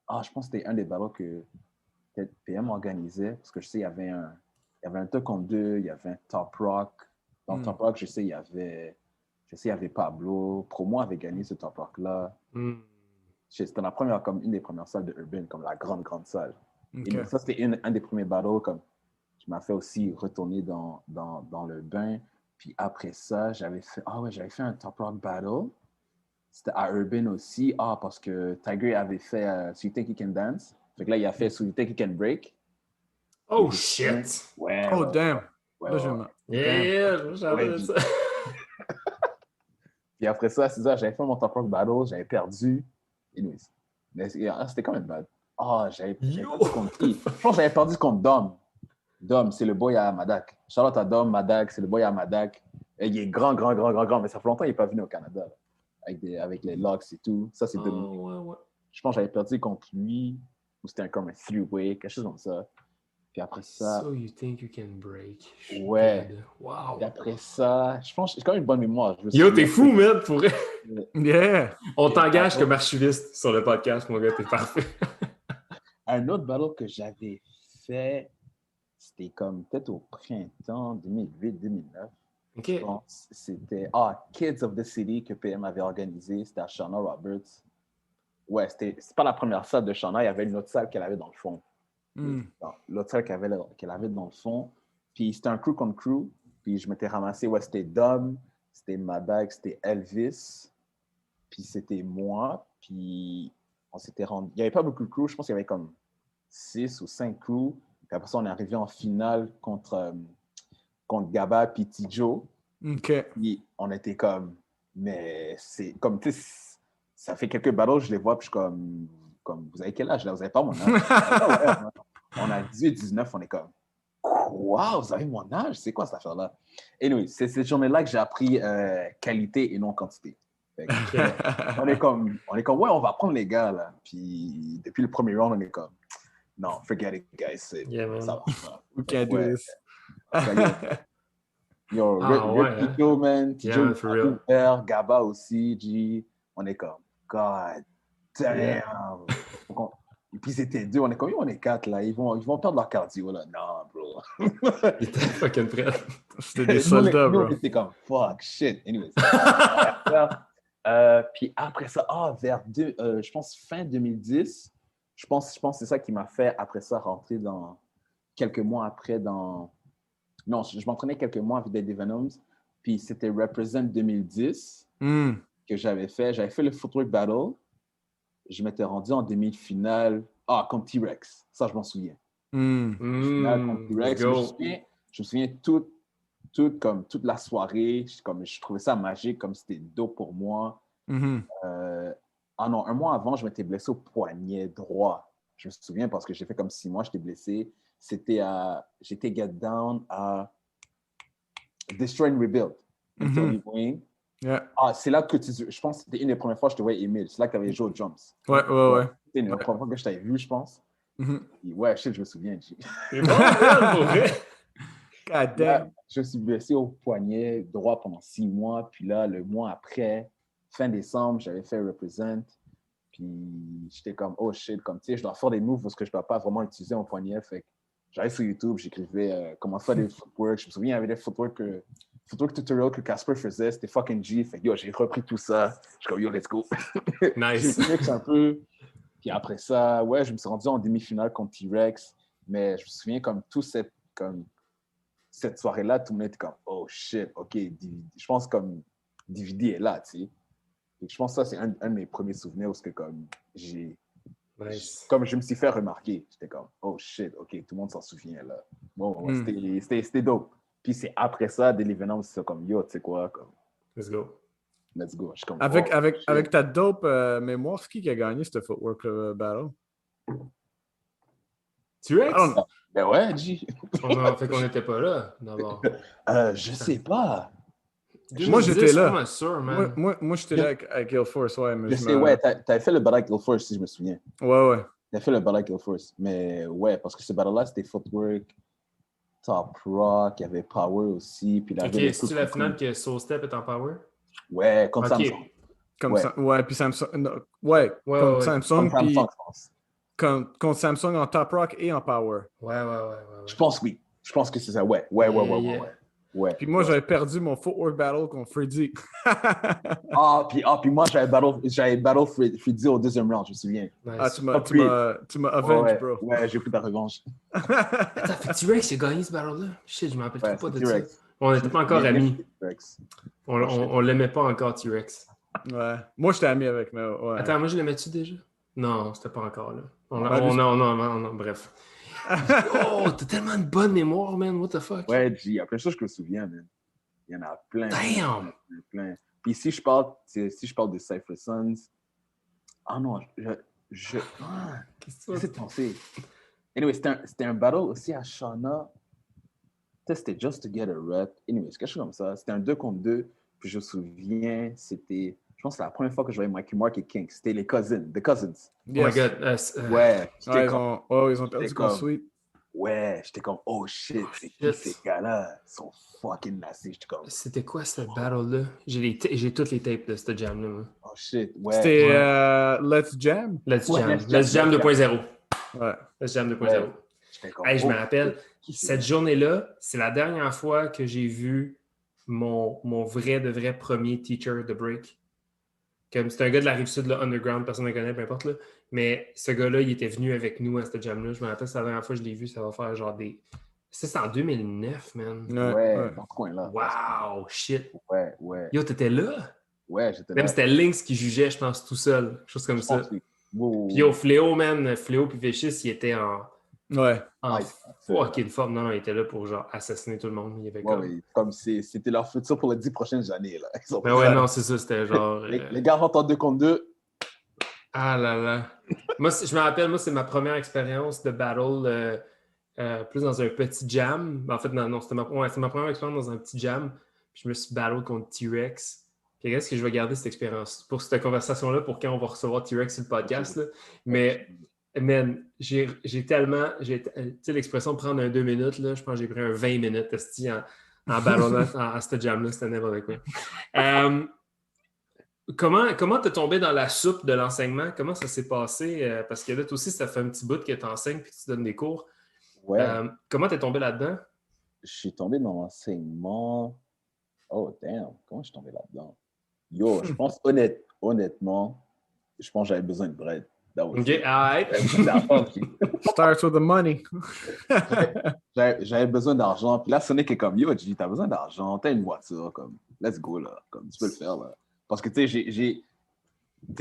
Je pense que c'était un des battles que peut-être PM organisait, parce que je sais, il y avait un 2 contre 2, il y avait un Top Rock. Dans Top Rock, je sais, il y avait Pablo. Promo avait gagné ce Top Rock-là. C'était comme une des premières salles de Urban, comme la grande salle. Okay. Et ça, c'était un des premiers battles, comme qui m'a fait aussi retourner dans le bain. Puis après ça, j'avais fait un Top Rock battle. C'était à Urban aussi. Parce que Tiger avait fait So You Think You Can Dance. Fait que là, il a fait So You Think You Can Break. Oh, shit! Ouais. Oh, damn! J'avais ça. Puis après ça, c'est ça, j'avais fait mon Top Rock Battle, j'avais perdu. Anyways. Mais c'était quand même bad. J'avais perdu contre qui? Je pense que j'avais perdu contre Dom. Dom, c'est le boy à Madak. Charlotte à Dom, Madak, c'est le boy à Madak. Et il est grand, mais ça fait longtemps qu'il n'est pas venu au Canada. Avec les locks et tout. Ça, c'est 2000. Ouais. Je pense que j'avais perdu contre lui, ou c'était comme un three-way, quelque chose comme ça. Puis après ça... So You Think You Can Break. Ouais. Wow. Puis après ça, je pense que j'ai quand même une bonne mémoire. Yo, t'es fou, man, pour vrai. Yeah. On t'engage comme archiviste sur le podcast, mon gars, t'es parfait. Un autre battle que j'avais fait, c'était comme peut-être au printemps 2008-2009. OK. Je pense c'était Kids of the City que PM avait organisé. C'était à Shauna Roberts. Ouais, c'est pas la première salle de Shauna. Il y avait une autre salle qu'elle avait dans le fond. L'autre salle qu'elle avait dans le fond. Puis c'était un crew contre crew. Puis je m'étais ramassé. Ouais, c'était Dom, c'était Madag, c'était Elvis. Puis c'était moi. Puis on s'était rendu. Il n'y avait pas beaucoup de crew. Je pense qu'il y avait comme 6 ou 5 crews. Puis après ça, on est arrivé en finale contre Gaba puis Tijo. OK. Puis on était comme, mais c'est comme, tu sais, ça fait quelques battles, je les vois, puis je suis comme vous avez quel âge là? Vous n'avez pas mon âge. On a 18, 19, on est comme, wow, vous avez mon âge? C'est quoi cette affaire-là? Anyway, c'est cette journée-là que j'ai appris qualité et non quantité. On est comme, ouais, on va prendre les gars là. Puis depuis le premier round, on est comme, non, forget it, guys. Ça marche pas. We can't do this. Yo, Tijo, man. Tijo, Gaba aussi, G. On est comme, God damn. Yeah. Et puis c'était 2, on est comme, on est 4 là. Ils vont perdre leur cardio là. Non, bro. Ils étaient fucking prêts. C'était des soldats, bro. C'était comme, fuck, shit. Anyways. Puis après ça, vers je pense fin 2010, je pense que c'est ça qui m'a fait, après ça, rentrer dans... Quelques mois après, dans... Non, je m'entraînais quelques mois avec des Venoms, puis c'était Represent 2010 que j'avais fait. J'avais fait le Footwork Battle. Je m'étais rendu en demi-finale. Ah, contre T-Rex. Ça, je m'en souviens. Finale contre T-Rex. Je me souviens toute la soirée. Je trouvais ça magique, comme c'était dope pour moi. Ah non, un mois avant, je m'étais blessé au poignet droit. Je me souviens parce que j'ai fait comme 6 mois, j'étais blessé. J'étais get down à Destroy and Rebuild. Yeah. Ah, c'est là que je pense que c'était une des premières fois que je te voyais Emile. C'est là que tu avais joué aux Jumps. Ouais. C'était une des premières fois que je t'avais vu, je pense. Et ouais, je me souviens. C'est bon, pour vrai. God damn. Je me suis blessé au poignet droit pendant 6 mois. Puis là, le mois après, fin décembre, j'avais fait Represent. Puis j'étais comme, oh shit, comme tu sais, je dois faire des moves parce que je ne dois pas vraiment utiliser mon poignet. Fait que j'allais sur YouTube, j'écrivais comment faire des footwork. Je me souviens, il y avait des footwork tutorials que Casper faisait, c'était fucking G. Fait que yo, j'ai repris tout ça. Je suis comme, yo, let's go. Nice. J'ai mix un peu. Puis après ça, ouais, je me suis rendu en demi-finale contre T-Rex. Mais je me souviens, comme cette soirée-là, tout le monde était comme, oh shit, ok, je pense comme DVD est là, tu sais. Et je pense que ça, c'est un de mes premiers souvenirs où c'est comme Nice. comme je me suis fait remarquer. J'étais comme, oh shit, ok, tout le monde s'en souvient là. Bon, c'était dope. Puis c'est après ça, des événements, c'est comme, yo, tu sais quoi, comme, let's go. Let's go. Je suis comme, Avec ta dope mémoire, c'est qui a gagné cette Footwork Battle? T-Rex? Ben ouais, G. Fait qu'on n'était pas là, d'abord. Je sais pas. Moi, j'étais là. Pas sûr, man. Moi j'étais là avec Hill Force, ouais. Mais je sais, ouais, t'avais fait le battle avec Hill Force, si je me souviens. Ouais. T'avais fait le battle avec Hill Force. Mais ouais, parce que ce battle-là, c'était Footwork, Top Rock, il y avait Power aussi. Puis ok, c'est-tu la finale que Soul Step est en Power? Ouais, contre Samsung. Puis Samsung. Contre Samsung, puis contre Samsung en Top Rock et en Power. Ouais. Je pense oui. Je pense que c'est ça, ouais. Puis moi, j'avais perdu mon Footwork Battle contre Freddy. Puis moi, j'avais battle Freddy au deuxième round, je me souviens. Nice. Tu m'as avenged, bro. Ouais, j'ai pris ta revanche. Attends, fait T-Rex, il a gagné ce battle-là? Shit, je me rappelle trop pas de ça. On n'était pas encore amis. On l'aimait pas encore, T-Rex. Ouais. Moi, j'étais ami avec, mais ouais. Attends, moi, je l'aimais-tu déjà? Non, c'était pas encore là. Non, bref. Oh, t'as tellement de bonne mémoire, man. What the fuck? Ouais, G, après ça, je me souviens, man. Il y en a plein. Damn! Plein. Puis si je parle de Cypher Sons, ah non, qu'est-ce que tu pensé? Anyway, c'était un battle aussi à Shauna. C'était just to get a rep. Anyway, c'est quelque chose comme ça. C'était un 2 contre 2. Puis je me souviens, c'était... Je pense que c'est la première fois que je voyais Mikey Mark et King. C'était les Cousins. The Cousins. Yes. Oh my God. Ouais. Ils ont perdu contre Sweet. Ouais, j'étais comme, oh shit, c'est qui ces gars-là? Ils sont fucking nassés. J'étais comme... C'était quoi cette battle-là? J'ai toutes les tapes de cette jam-là. Moi. Oh shit, ouais. C'était Let's Jam? Let's Jam 2.0. Ouais. Let's Jam 2.0. Hey, je me rappelle, cette journée-là, c'est la dernière fois que j'ai vu mon vrai premier teacher de break. C'est un gars de la Rive-Sud, là, underground, personne ne le connaît, peu importe. Là. Mais ce gars-là, il était venu avec nous à cette jam-là. Je me rappelle, c'est la dernière fois que je l'ai vu, ça va faire genre des... C'est en 2009, man. Ouais, dans ce coin-là. Wow, shit. Ouais. Yo, t'étais là? Ouais, j'étais là. Même c'était Lynx qui jugeait, je pense, tout seul. Quelque chose comme ça. Puis yo, Fléau, man, Fléau puis Véchis, il était en fucking forme. Non, il était là pour genre assassiner tout le monde. Il y avait comme c'était leur futur pour les 10 prochaines années. Là. Non, c'est ça, c'était genre... Les gars rentrent en 2 contre 2. Ah là là. Moi, je me rappelle, c'est ma première expérience de battle plus dans un petit jam. En fait, non, c'était ma première expérience dans un petit jam. Puis je me suis battle contre T-Rex. Puis qu'est-ce que je vais garder cette expérience pour cette conversation-là, pour quand on va recevoir T-Rex sur le podcast. Là. Mais, man, j'ai tellement... Tu sais, l'expression prendre un 2 minutes, là, je pense que j'ai pris un 20 minutes en ballonnant à cette jam-là. C'était n'importe quoi. Comment t'es tombé dans la soupe de l'enseignement? Comment ça s'est passé? Parce que là, toi aussi, ça fait un petit bout que tu enseignes et que tu donnes des cours. Ouais. Comment t'es tombé là-dedans? Je suis tombé dans l'enseignement... Oh, damn! Comment je suis tombé là-dedans? Yo, je pense honnêtement, je pense que j'avais besoin de bread. OK, alright. Starts with the money. J'avais besoin d'argent. Puis là, Sonic est comme, yo, G, t'as besoin d'argent, t'as une voiture, comme, let's go, là. Comme, tu peux le faire, là. Parce que, tu sais,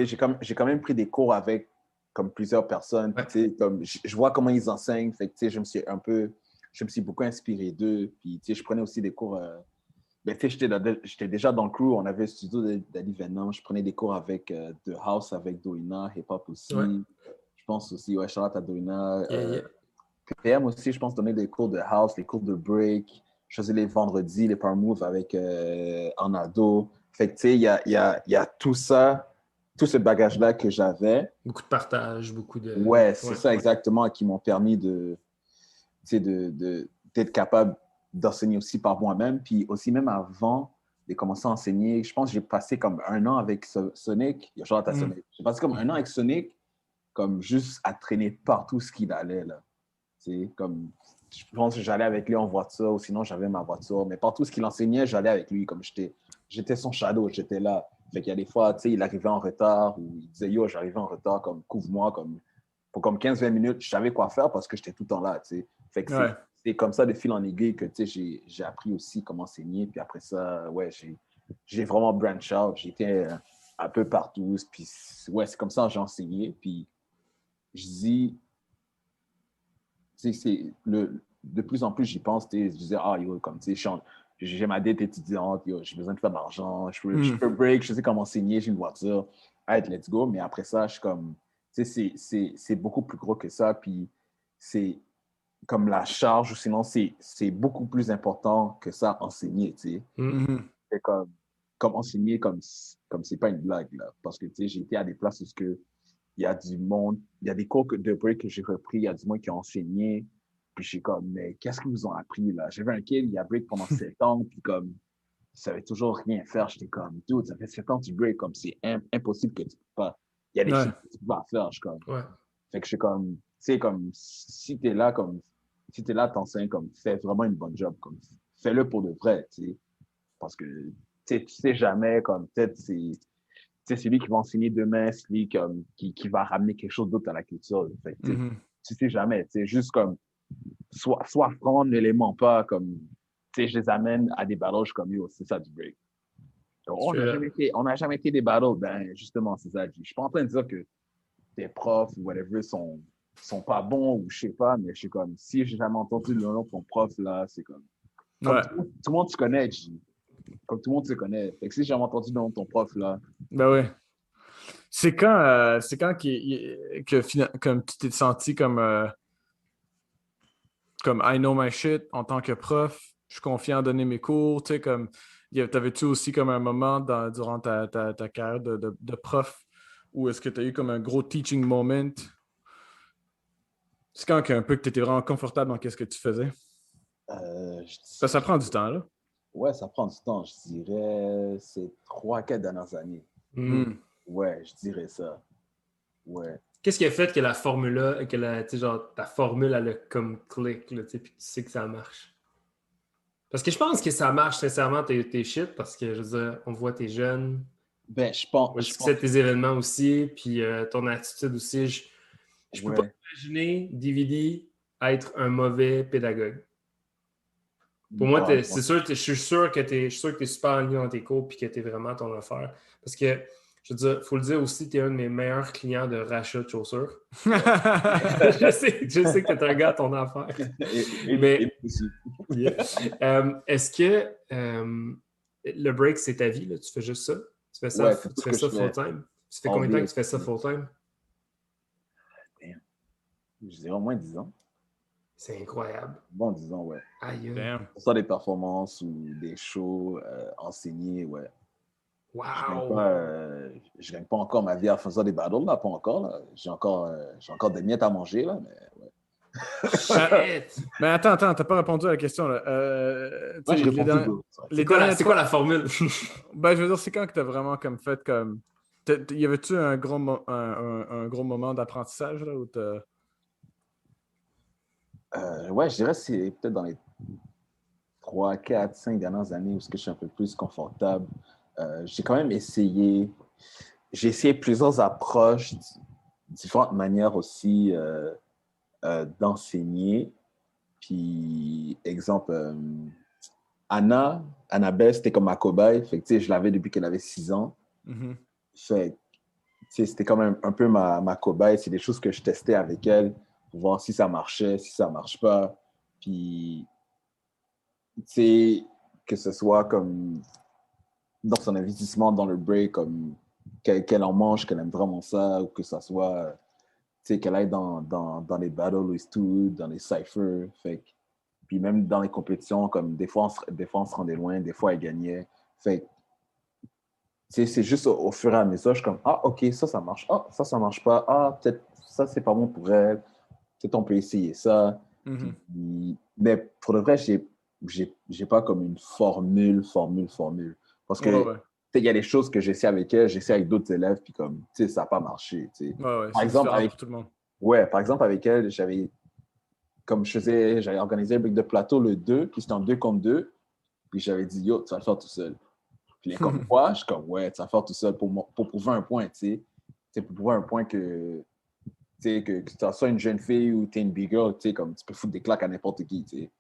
j'ai quand même pris des cours avec, comme, plusieurs personnes. Puis, tu sais, comme, je vois comment ils enseignent. Fait que, tu sais, je me suis beaucoup inspiré d'eux. Puis, tu sais, je prenais aussi des cours. Ben, tu sais, j'étais déjà dans le crew. On avait le studio d'Ali Venom. Je prenais des cours avec The House, avec Doina, Hip Hop aussi. Ouais. Je pense aussi, ouais, Charlotte à Doina. Yeah. PM aussi, je pense, donner des cours de house, des cours de break. Je faisais les vendredis, les power moves avec Anado. Fait que, tu sais, il y a tout ça, tout ce bagage-là que j'avais. Beaucoup de partage, beaucoup de... Ouais, c'est ça exactement qui m'ont permis d'être capable d'enseigner aussi par moi-même. Puis aussi, même avant de commencer à enseigner, je pense que j'ai passé comme 1 an avec Sonic. Genre, Sonic. J'ai passé comme 1 an avec Sonic, comme juste à traîner partout ce qu'il allait, là. Comme, je pense que j'allais avec lui en voiture ou sinon j'avais ma voiture. Mais partout ce qu'il enseignait, j'allais avec lui. Comme j'étais son shadow, j'étais là. Fait qu'il y a des fois, tu sais, il arrivait en retard ou il disait yo, j'arrivais en retard, comme couvre-moi. Pour comme 15-20 minutes, je savais quoi faire parce que j'étais tout le temps là. Tu sais. Fait que c'est comme ça de fil en aiguille que tu sais, j'ai appris aussi comment enseigner. Puis après ça, ouais, j'ai vraiment branch out. J'étais un peu partout. Puis ouais, c'est comme ça que j'ai enseigné. Puis je dis, de plus en plus, j'y pense, je disais, yo, comme, tu sais, j'ai ma dette étudiante, yo, j'ai besoin de faire de l'argent, je peux break, je sais comment enseigner, j'ai une voiture, right, let's go. Mais après ça, je suis comme, tu sais, c'est beaucoup plus gros que ça, puis c'est comme la charge, ou sinon, c'est beaucoup plus important que ça, enseigner, tu sais. C'est comme enseigner, comme c'est pas une blague, là, parce que, tu sais, j'ai été à des places où il y a du monde, il y a des cours de break que j'ai repris, il y a du monde qui a enseigné, puis je suis comme, mais qu'est-ce qu'ils vous ont appris, là? J'avais un kid, il a break pendant 7 ans, puis comme, il savait toujours rien faire, j'étais comme, dude, ça fait 7 ans que tu break, comme, c'est impossible que tu peux pas, il y a des choses que tu peux pas faire, je suis comme, fait que je suis comme, tu sais, comme, si t'es là, t'enseignes, comme, fais vraiment une bonne job, comme, fais-le pour de vrai, tu sais, parce que, tu sais jamais, comme, peut-être, c'est lui qui va enseigner demain, c'est lui qui va ramener quelque chose d'autre à la culture. Fait, tu sais jamais. Juste comme, soit franc, ne les mens pas. Comme, je les amène à des battles comme yo, c'est ça du break. Donc, on n'a jamais été des battles. Ben, justement, c'est ça. Je suis pas en train de dire que tes profs ou whatever sont pas bons ou je sais pas, mais je suis comme, si j'ai jamais entendu le nom de ton prof, là, c'est comme tout le monde se connaît, comme tout le monde se connaît. Fait que si j'ai jamais entendu le nom de ton prof, là. Ben ouais. C'est quand comme tu t'es senti comme I know my shit en tant que prof, je suis confiant à donner mes cours, tu sais, comme t'avais-tu aussi comme un moment durant ta carrière de prof où est-ce que tu as eu comme un gros teaching moment? C'est quand un peu que tu étais vraiment confortable dans ce que tu faisais? Ça prend du temps, là. Ouais, ça prend du temps. Je dirais ces 3-4 dernières années. Ouais, je dirais ça. Ouais. Qu'est-ce qui a fait que la formule-là, ta formule, elle a comme clic, là, puis tu sais que ça marche? Parce que je pense que ça marche, sincèrement, tes shit, parce que, je veux dire, on voit tes jeunes. Ben, je pense. Le succès de tes événements aussi, puis ton attitude aussi. Je peux pas imaginer DVD être un mauvais pédagogue. Pour moi, c'est sûr, je suis sûr que tu es super aligné dans tes cours, puis que tu es vraiment ton affaire. Parce que, je veux dire, il faut le dire aussi, tu es un de mes meilleurs clients de rachat de chaussures. je sais que tu es un gars à ton affaire. Mais est-ce que le break, c'est ta vie? Là? Tu fais juste ça? Tu fais ça, tu fais ça full-time? Ça fait combien de temps que tu fais ça full-time? Je dirais au moins 10 ans. C'est incroyable. Bon, 10 ans, ouais. Aïe. Pour ça, des performances ou des shows enseignés, ouais. Wow! Je gagne pas encore ma vie en faisant des battles, là, pas encore. Là. J'ai encore des miettes à manger, là, mais ouais. Mais attends, t'as pas répondu à la question, là. Ouais, j'ai répondu. C'est quoi la formule? Ben, je veux dire, c'est quand que t'as vraiment comme fait comme... Y avait-tu un gros moment d'apprentissage, là, où t'as... Ouais, je dirais que c'est peut-être dans les 3, 4, 5 dernières années où je suis un peu plus confortable. J'ai quand même essayé... J'ai essayé plusieurs approches différentes manières aussi d'enseigner. Puis, exemple, Annabelle, c'était comme ma cobaye. Fait que, je l'avais depuis qu'elle avait 6 ans. Mm-hmm. Fait c'était quand même un peu ma cobaye. C'est des choses que je testais avec elle pour voir si ça marchait, si ça marche pas. Puis, que ce soit comme dans son investissement dans le break, comme qu'elle en mange, qu'elle aime vraiment ça, ou que ça soit, qu'elle aille dans les battles with Stu, dans les cyphers. Puis même dans les compétitions, comme des fois, on se rendait loin, des fois, elle gagnait. Fait c'est juste au fur et à mesure, je suis comme, ah, OK, ça marche. Ah, ça marche pas. Ah, peut-être ça, c'est pas bon pour elle. Peut-être on peut essayer ça. Mm-hmm. Mais pour le vrai, j'ai pas comme une formule. Parce que, il y a des choses que j'essaie avec elle, j'essaie avec d'autres élèves, puis comme, ça n'a pas marché. Ouais, par c'est exemple, différent pour tout le monde. Ouais, par exemple, avec elle, j'avais organisé un break de plateau le 2, puis c'était en 2 contre 2, puis j'avais dit, yo, tu vas le faire tout seul. Puis elle est comme quoi? Je suis comme, ouais, tu vas le faire tout seul pour prouver un point, tu sais. Pour prouver un point que tu sois une jeune fille ou tu es une big girl, comme tu peux foutre des claques à n'importe qui, tu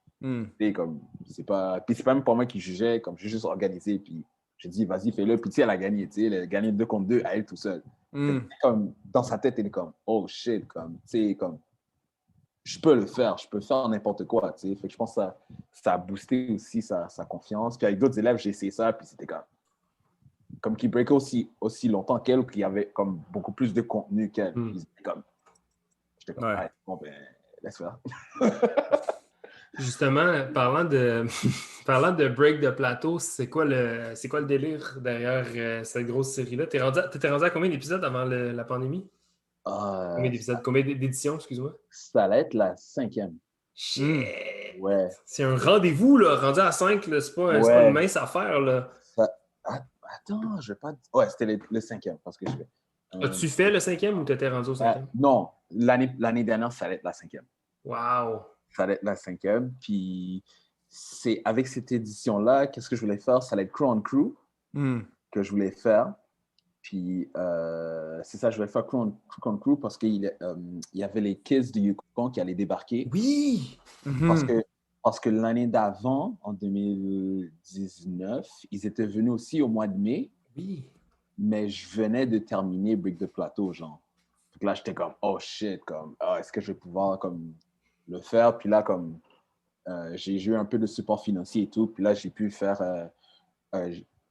sais. Comme, c'est pas... Puis c'est pas même pas moi qui jugeais, comme j'ai juste organisé, puis j'ai dit, vas-y, fais-le. Puis elle a gagné, tu sais. Elle a gagné 2 contre 2 à elle tout seul. Comme, dans sa tête, elle est comme, oh shit, comme, tu sais, comme, je peux le faire, je peux faire n'importe quoi, tu sais. Fait que je pense que ça a boosté aussi sa confiance. Puis avec d'autres élèves, j'ai essayé ça, puis c'était comme qui breakait aussi longtemps qu'elle, ou qu'il y avait comme beaucoup plus de contenu qu'elle. J'étais comme, ouais. Bon, ben, laisse faire. Justement, parlant de break de plateau, c'est quoi le délire derrière cette grosse série-là? T'étais rendu à combien d'épisodes avant la pandémie? Combien d'épisodes? Combien d'éditions, excuse-moi? Ça allait être la 5e. Shit! Ouais. C'est un rendez-vous, là. Rendu à 5, là. C'est pas une mince affaire, là. Attends, je vais pas... Ouais, c'était le 5e, parce que je vais... As-tu fait le 5e ou t'étais rendu au 5e? Non, l'année dernière, ça allait être la 5e. Wow! Ça allait être la 5e, puis c'est avec cette édition-là, qu'est-ce que je voulais faire? Ça allait être Crew on Crew que je voulais faire. Puis c'est ça, je voulais faire Crew on Crew parce qu'il y avait les Kids du Yukon qui allaient débarquer. Oui! Parce que l'année d'avant, en 2019, ils étaient venus aussi au mois de mai. Oui. Mais je venais de terminer Break the Plateau, genre. Donc là, j'étais comme, oh shit, comme, est-ce que je vais pouvoir comme, le faire? Puis là, comme, j'ai eu un peu de support financier et tout. Puis là, j'ai pu faire,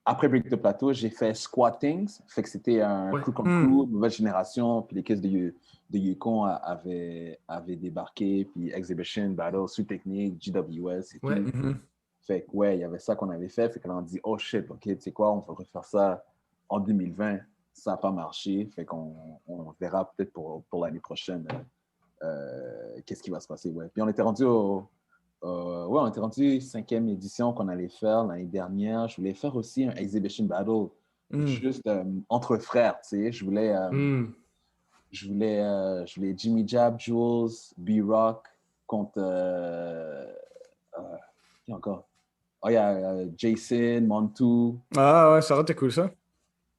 après Break the Plateau, j'ai fait Squattings. Fait que c'était un crew comme crew, nouvelle génération. Puis les caisses de Yukon avaient débarqué. Puis Exhibition, Battle, Sous Technique, GWS et tout. Fait que, ouais, il y avait ça qu'on avait fait. Fait qu'on a dit, oh shit, OK, tu sais quoi, on va refaire ça en 2020. Ça n'a pas marché. Fait qu'on verra peut-être pour l'année prochaine qu'est-ce qui va se passer. Ouais. Puis on était rendu on était rendu 5e édition qu'on allait faire l'année dernière. Je voulais faire aussi un Exhibition Battle. Juste entre frères, tu sais. Je voulais Jimmy Jab, Jules, B-Rock contre... qui encore? Oh, il y a Jason, Montu. Ah ouais, ça aurait été cool, ça.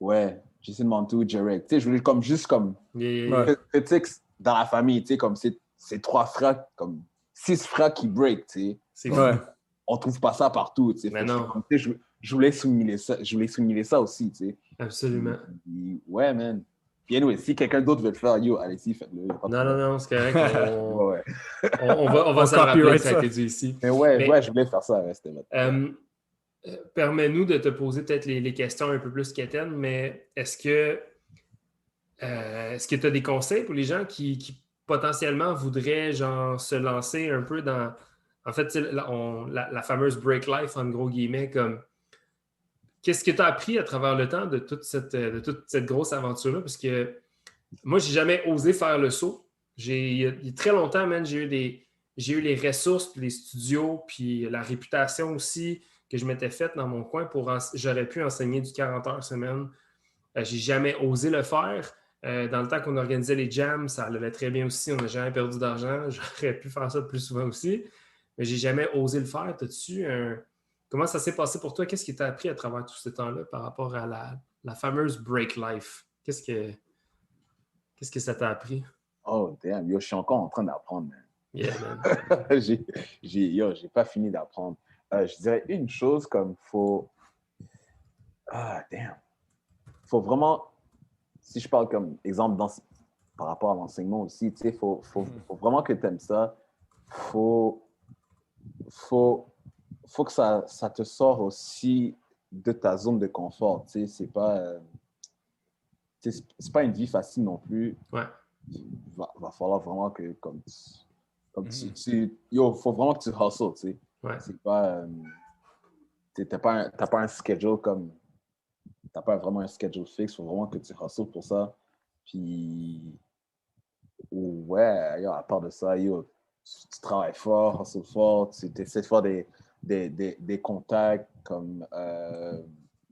Ouais, Jason, Montu, Jarek. Tu sais, je voulais juste comme... Yeah. Tu sais, dans la famille, tu sais, comme c'est 3 frères, comme 6 frères qui break, tu sais. C'est vrai. On trouve pas ça partout, tu sais. Mais non. Je voulais souligner ça aussi, tu sais. Absolument. Ouais, man. Puis anyway, si quelqu'un d'autre veut le faire, yo, allez-y, faites-le. Non, c'est correct. Ouais. On va s'en rappeler, ça a été dit ici. Mais ouais, je voulais faire ça. Ouais, c'était permets-nous de te poser peut-être les questions un peu plus quétaines, mais est-ce que tu as des conseils pour les gens qui potentiellement voudraient genre, se lancer un peu dans... En fait, la fameuse break life, en gros guillemets, comme... Qu'est-ce que tu as appris à travers le temps de toute cette grosse aventure-là? Parce que moi, j'ai jamais osé faire le saut. Il y a très longtemps, man, j'ai eu les ressources, puis les studios, puis la réputation aussi que je m'étais faite dans mon coin j'aurais pu enseigner du 40 heures semaine. J'ai jamais osé le faire. Dans le temps qu'on organisait les jams, ça allait très bien aussi. On n'a jamais perdu d'argent. J'aurais pu faire ça plus souvent aussi. Mais j'ai jamais osé le faire. Comment ça s'est passé pour toi? Qu'est-ce qui t'a appris à travers tout ce temps-là par rapport à la fameuse break life? Qu'est-ce Qu'est-ce que ça t'a appris? Oh, damn, yo, je suis encore en train d'apprendre, man. Yeah, man. J'ai pas fini d'apprendre. Je dirais une chose comme Ah, damn. Faut vraiment, si je parle comme exemple par rapport à l'enseignement aussi, tu sais, faut vraiment que tu aimes ça. Faut que ça te sort aussi de ta zone de confort, tu sais. C'est pas une vie facile non plus. Ouais. Va falloir vraiment que faut vraiment que tu hustles, tu sais. Ouais. C'est pas t'as pas un schedule comme t'as pas vraiment un schedule fixe, faut vraiment que tu hustles pour ça. Puis ouais, yo, à part de ça, yo, tu travailles fort, hustle fort, tu essaies de faire des contacts comme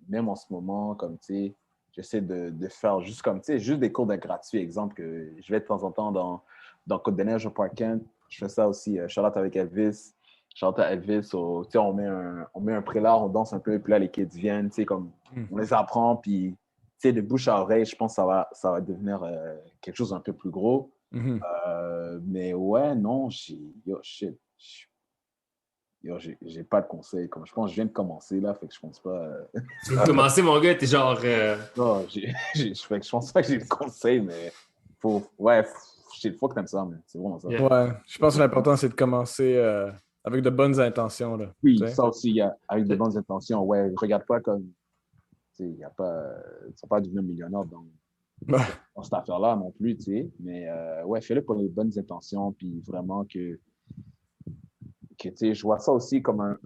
même en ce moment, comme tu sais, j'essaie de faire juste comme tu sais, juste des cours de gratuits. Exemple, que je vais de temps en temps dans Côte-des-Neiges au Park Kent. Je fais ça aussi. Charlotte avec Elvis. Charlotte à Elvis. Tu sais, on met un prélat, on danse un peu, puis là, les kids viennent, tu sais, comme on les apprend, puis tu sais, de bouche à oreille, je pense que ça va devenir quelque chose d'un peu plus gros. Mais ouais, non, j'ai pas de conseils. Comme je pense que je viens de commencer là, fait que je pense pas. Tu viens de commencer, mon gars, t'es genre. Non, je pense pas que j'ai de conseils, mais faut que t'aimes ça, mais c'est vraiment ça. Yeah. Ouais, je pense que l'important, c'est de commencer avec de bonnes intentions. Là, Oui, ça aussi, avec de bonnes intentions. Ouais, regarde pas comme. Tu sais, tu vas pas devenir millionnaire dans cette affaire-là non plus, tu sais. Mais ouais, fais-le pour les bonnes intentions, puis vraiment que tu sais, je vois ça aussi comme un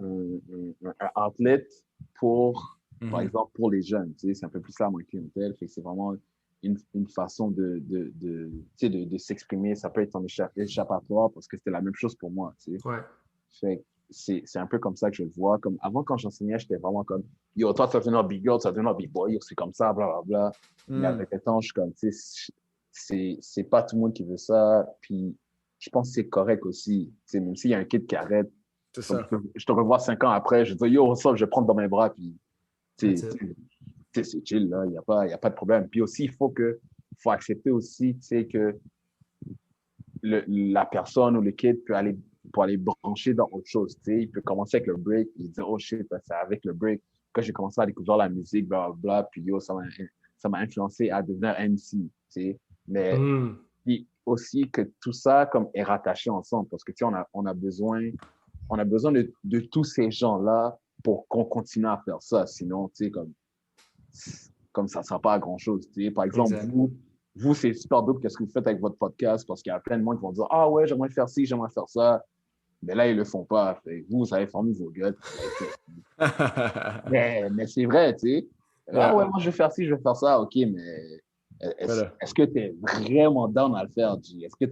outlet pour, par exemple, pour les jeunes, tu sais, c'est un peu plus ça, ma clientèle, fait que c'est vraiment une façon tu sais, de s'exprimer, ça peut être ton échappatoire, parce que c'était la même chose pour moi, tu sais. Ouais. Fait que c'est un peu comme ça que je le vois, comme avant, quand j'enseignais, j'étais vraiment comme, yo, toi, tu vas devenir big girl, tu vas devenir big boy, yo, c'est comme ça, blablabla. Mais avec le temps, je suis comme, tu sais, c'est pas tout le monde qui veut ça, puis je pense que c'est correct aussi. T'sais, même s'il y a un kid qui arrête, je te revois 5 ans après, je dis yo, ça, je vais prendre dans mes bras, puis c'est chill, là, il n'y a pas de problème. Puis aussi, faut accepter aussi que la personne ou le kid pour aller brancher dans autre chose. Il peut commencer avec le break, il dit oh shit, c'est avec le break que j'ai commencé à découvrir la musique, blablabla, puis yo, ça m'a influencé à devenir MC. Mais puis aussi que tout ça comme est rattaché ensemble parce que tu sais, on a besoin de tous ces gens-là pour qu'on continue à faire ça. Sinon, tu sais, comme ça ne sert pas à grand-chose. Tu sais. Par exemple, vous, c'est super dope qu'est-ce que vous faites avec votre podcast parce qu'il y a plein de monde qui vont dire ah ouais, j'aimerais faire ci, j'aimerais faire ça. Mais là, ils ne le font pas. Vous avez formé vos gueules. mais c'est vrai, tu sais. Ah ouais, moi, je vais faire ci, je vais faire ça. OK, mais est-ce que tu es vraiment down à le faire, G? Est-ce que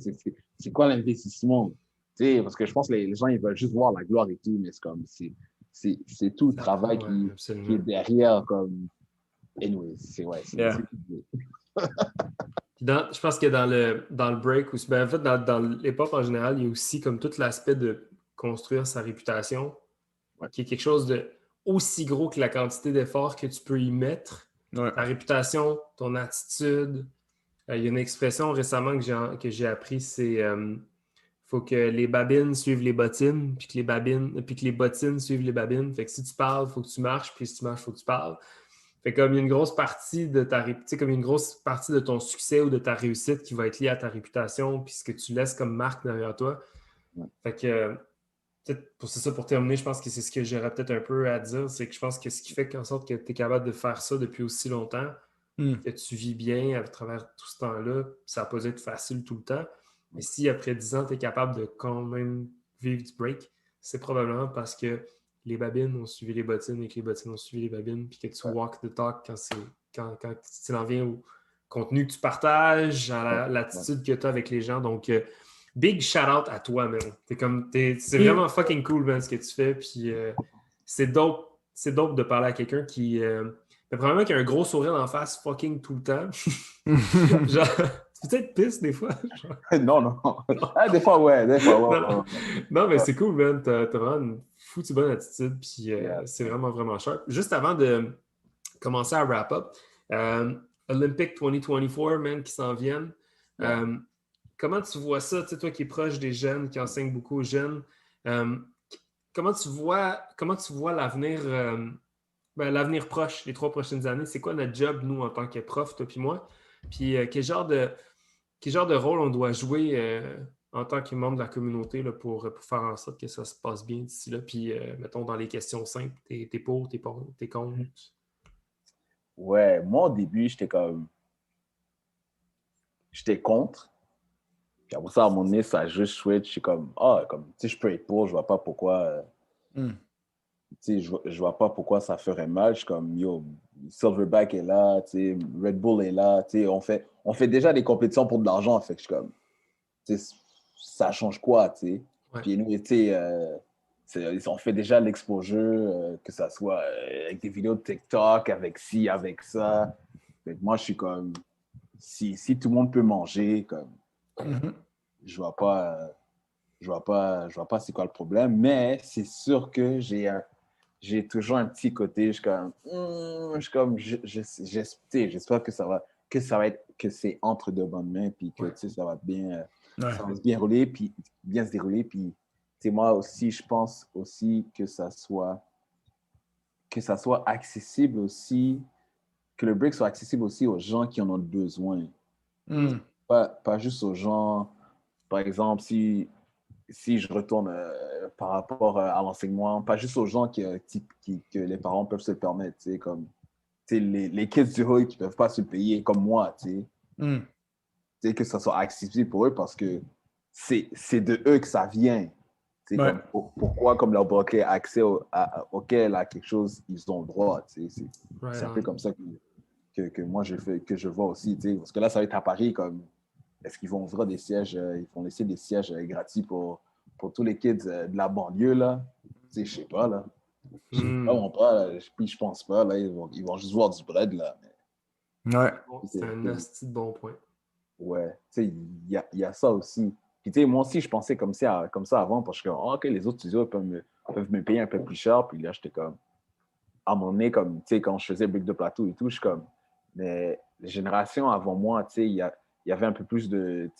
c'est quoi l'investissement? Tu sais, parce que je pense que les gens, ils veulent juste voir la gloire et tout, mais c'est comme, c'est tout le travail qui est derrière, comme, anyway, Je pense que dans le break, ou ben, en fait, dans l'hip-hop en général, il y a aussi comme tout l'aspect de construire sa réputation, qui est quelque chose de aussi gros que la quantité d'efforts que tu peux y mettre. Ta réputation, ton attitude. Il y a une expression récemment que j'ai appris, c'est faut que les babines suivent les bottines, puis que les bottines suivent les babines. Fait que si tu parles, il faut que tu marches, puis si tu marches, il faut que tu parles. Fait comme il y a une grosse partie de ta réputation, comme une grosse partie de ton succès ou de ta réussite qui va être liée à ta réputation, puis ce que tu laisses comme marque derrière toi. Fait que c'est ça, pour terminer, je pense que c'est ce que j'aurais peut-être un peu à dire, c'est que je pense que ce qui fait en sorte que tu es capable de faire ça depuis aussi longtemps, que tu vis bien à travers tout ce temps-là, ça n'a pas été facile tout le temps. Mais si après 10 ans, tu es capable de quand même vivre du break, c'est probablement parce que les babines ont suivi les bottines et que les bottines ont suivi les babines, puis que tu walk the talk quand tu en viens au contenu que tu partages, à l'attitude que tu as avec les gens. Donc, big shout-out à toi, man. C'est vraiment fucking cool, man, ce que tu fais. Puis c'est dope de parler à quelqu'un qui... mais probablement qu'il a un gros sourire en face fucking tout le temps. Genre, tu peux être pisse des fois? Non. Ah, des fois, ouais. Non, mais c'est cool, man. T'as vraiment une foutue bonne attitude. Puis c'est vraiment, vraiment sharp. Juste avant de commencer à wrap up, Olympic 2024, man, qui s'en viennent. Comment tu vois ça, tu sais, toi qui es proche des jeunes, qui enseigne beaucoup aux jeunes, comment tu vois l'avenir, l'avenir proche, les 3 prochaines années? C'est quoi notre job, nous, en tant que prof, toi puis moi? Puis quel genre de rôle on doit jouer en tant que membre de la communauté là, pour faire en sorte que ça se passe bien d'ici là? Puis, mettons, dans les questions simples, t'es pour, t'es contre? Ouais, moi, au début, j'étais contre. Puis après ça, à un moment donné, ça a juste switch. Je suis comme, tu sais, je peux être pour, je vois pas pourquoi, tu sais, je vois pas pourquoi ça ferait mal. Je suis comme, yo, Silverback est là, tu sais, Red Bull est là, tu sais, on fait déjà des compétitions pour de l'argent, fait que je suis comme, tu sais, ça change quoi, tu sais. Ouais. Puis nous, tu sais, on fait déjà l'exposure, que ça soit avec des vidéos de TikTok, avec ci, avec ça. Fait que moi, je suis comme, si tout le monde peut manger, comme, je vois pas, je vois pas c'est quoi le problème, mais c'est sûr que j'ai toujours un petit côté, j'espère que ça va être, que c'est entre de bonnes mains, puis que, tu sais, ça va se bien rouler, puis bien se dérouler, puis, tu sais, moi aussi, je pense aussi que ça soit accessible aussi, que le break soit accessible aussi aux gens qui en ont besoin. Pas juste aux gens, par exemple, si je retourne par rapport à l'enseignement, pas juste aux gens que les parents peuvent se le permettre, tu sais, comme les kids du hood qui ne peuvent pas se le payer, comme moi, tu sais, que ça soit accessible pour eux parce que c'est de eux que ça vient. Comme, pourquoi, comme leur bloquer accès auquel à quelque chose, ils ont le droit. C'est un peu comme ça que moi, que je vois aussi. Parce que là, ça va être à Paris, comme, est-ce qu'ils vont ouvrir des sièges, ils vont laisser des sièges gratuits pour tous les kids de la banlieue, là? Je sais pas, là. Je sais vraiment pas, là. Puis je pense pas, là. Ils vont juste voir du bread, là. Ouais. C'est un asti de bon point. Ouais, tu sais, il y a ça aussi. Puis, tu sais, moi aussi, je pensais comme ça avant, parce que, OK, les autres studios peuvent me payer un peu plus cher. Puis là, j'étais comme, à mon nez, comme, tu sais, quand je faisais Brick de Plateau et tout, je suis comme, mais les générations avant moi, tu sais, il y avait un peu plus de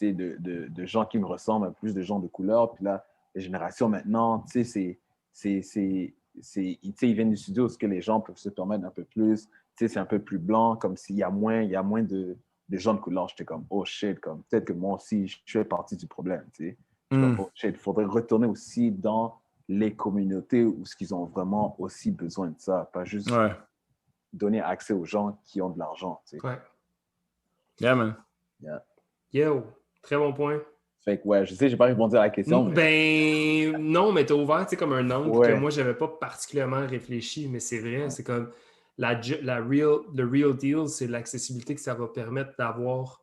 gens qui me ressemblent, un peu plus de gens de couleur. Puis là, les générations maintenant, tu sais, ils viennent du studio, ce que les gens peuvent se permettre un peu plus. Tu sais, c'est un peu plus blanc, comme s'il y a moins de gens de couleur. J'étais comme, oh shit, comme peut-être que moi aussi, je fais partie du problème, tu sais. Comme, oh shit, il faudrait retourner aussi dans les communautés où ce qu'ils ont vraiment aussi besoin de ça, pas juste donner accès aux gens qui ont de l'argent, tu sais. Ouais. Yeah, man. Yeah. Yo, très bon point. Fait que, ouais, je sais, j'ai pas répondu à la question. Ben, non, mais t'as ouvert, tu sais, comme un angle que Ouais. moi, j'avais pas particulièrement réfléchi, mais c'est vrai, c'est comme le real deal, c'est l'accessibilité que ça va permettre d'avoir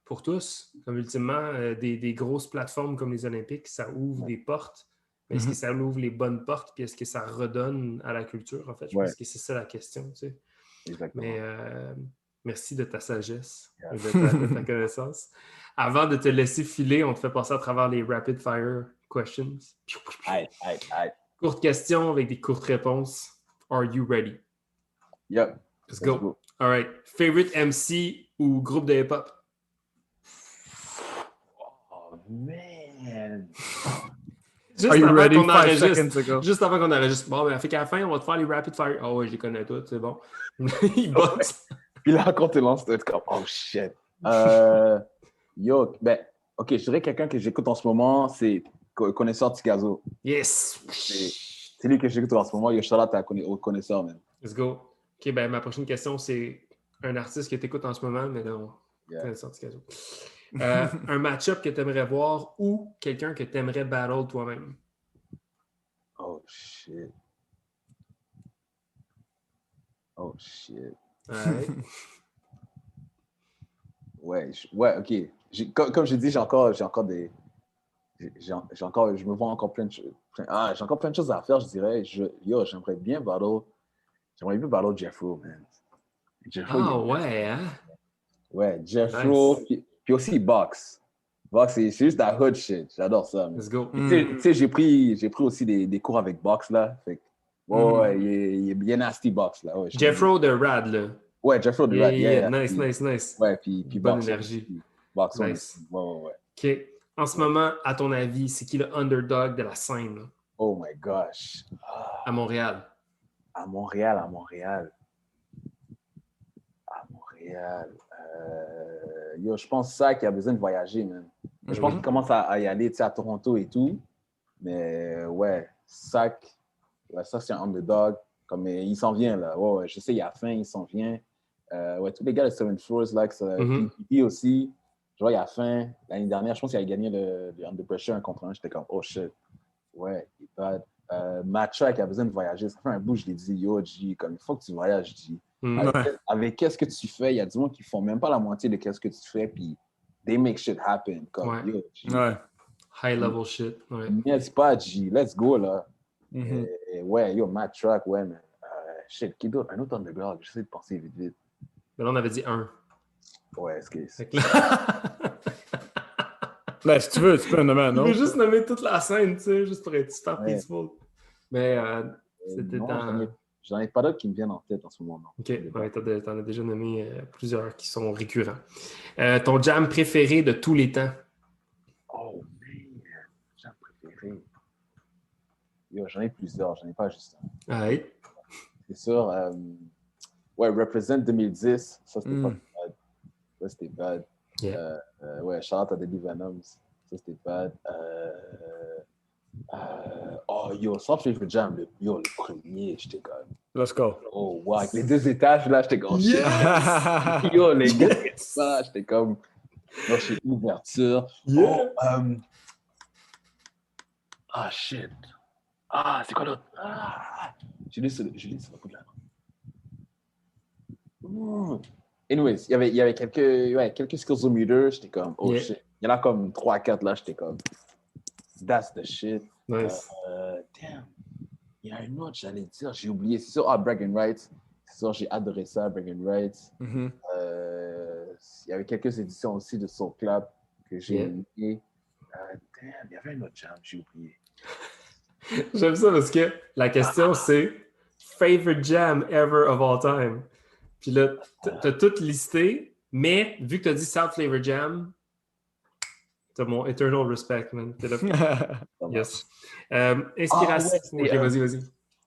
pour tous. Comme ultimement, des grosses plateformes comme les Olympiques, ça ouvre des portes. Mais est-ce que ça ouvre les bonnes portes, puis est-ce que ça redonne à la culture, en fait? Je pense que c'est ça la question, tu sais. Exactement. Mais merci de ta sagesse et de ta connaissance. Avant de te laisser filer, on te fait passer à travers les rapid fire questions. Aïe. Courte question avec des courtes réponses. Are you ready? Yep. Let's go. All right. Favorite MC ou groupe de hip-hop? Oh, man. Juste Are you ready? qu'on 5 seconds ago. Juste avant qu'on enregistre. Bon, ben, fait qu'à la fin, on va te faire les rapid fire. Oh, ouais, je les connais tous, c'est bon. Il boxe. Puis là, quand tu lances, tu es comme, oh shit. Yo, ben, ok, je dirais quelqu'un que j'écoute en ce moment, c'est Connaisseur Ticazo. Yes. C'est lui que j'écoute en ce moment. Yo, shout-out au Connaisseur, man. Let's go. Ok, ben ma prochaine question, c'est un artiste que tu écoutes en ce moment, mais non, Connaisseur Ticazo. Un match-up que tu aimerais voir ou quelqu'un que tu aimerais battle toi-même? Oh shit. Right. Ouais, ok. Comme je dis, j'ai encore des. Je me vois encore plein de choses. J'ai encore plein de choses à faire, je dirais. J'aimerais bien battle Jeff Rowe, man. Jeff Rowe, ouais, hein? Ouais, Jeff Rowe, puis aussi Box. Box, c'est juste la hood shit. J'adore ça. Let's go. Tu sais, j'ai pris aussi des cours avec Box, là. Fait que, il est bien nasty Box, là. Ouais, Jeff Rowe de Rad, là. Ouais, Jeffrey the Rat, yeah. Nice. Ouais, puis Bonne Boxon énergie. aussi. Boxon Nice. aussi. Ouais. OK. En ce moment, à ton avis, c'est qui le underdog de la scène là, Oh my gosh. à Montréal? À Montréal. Yo, je pense ça qui a besoin de voyager, man. Je pense qu'il commence à y aller, tu sais, à Toronto et tout. Mais ouais, Sac, ça c'est un underdog. Comme il s'en vient là. Ouais, je sais, il a faim, il s'en vient. Ouais, tous les gars de Seven Floors, là, PPP aussi. Je vois, il a faim. L'année dernière, je pense qu'il a gagné le Under Pressure 1 contre 1. J'étais comme, oh shit. Ouais, il est bad. Matcha qui a besoin de voyager. Ça fait un bout, je l'ai dit, yo, G, comme il faut que tu voyages, G. Avec qu'est-ce que tu fais, il y a du monde qui font même pas la moitié de qu'est-ce que tu fais, puis they make shit happen. Comme, yo, G. High level shit. Ouais. N'est-ce pas, G? Let's go, là. Ouais, yo, Matt Truck, ouais, man. Shit, qui d'autre? Un autre underground, j'essaie de penser vite. Mais là, on avait dit un. Ouais, est-ce que c'est... Là, si tu veux, tu peux en nommer un autre. Tu peux juste nommer toute la scène, tu sais, juste pour être super peaceful. Mais c'était dans... J'en ai pas d'autres qui me viennent en tête en ce moment. Non. OK, ouais, t'en as déjà nommé plusieurs qui sont récurrents. Ton jam préféré de tous les temps? Oh, man. Jam préféré. Yo, j'en ai plusieurs, j'en ai pas juste un. Ouais. C'est sûr. Ouais, Represent 2010, ça c'était pas bad. Ça c'était bad. Yeah. Ouais, Shout-out à Deadly Venoms, ça c'était bad. Oh, yo, Soft Favorite Jam, le premier, j'étais comme... Let's go. Oh, wow, avec les 2 étages, là, j'étais comme... Yes! Yo, les gars, ça, j'étais comme... Là, chez Ouverture. Yeah. Oh, ah, shit. Ah, c'est quoi l'autre? J'ai lu sur le bout de la main. Anyways, il y avait quelques skills j'étais comme, oh shit. Il y en a comme 3-4 là, j'étais comme, that's the shit. Nice. Damn. Il y a un autre, j'allais dire, j'ai oublié. C'est sûr, Bragging Rights. C'est sûr, j'ai adoré ça, Bragging Rights. Il y avait quelques éditions aussi de Soul Clap que j'ai aimé. Damn, il y avait un autre jam, j'ai oublié. J'aime ça parce que la question, c'est favorite jam ever of all time. Puis là, t'as tout listé, mais vu que t'as dit South Flavor Jam, t'as mon eternal respect, man. T'es là. Yes. Inspiration. Ouais, vas-y.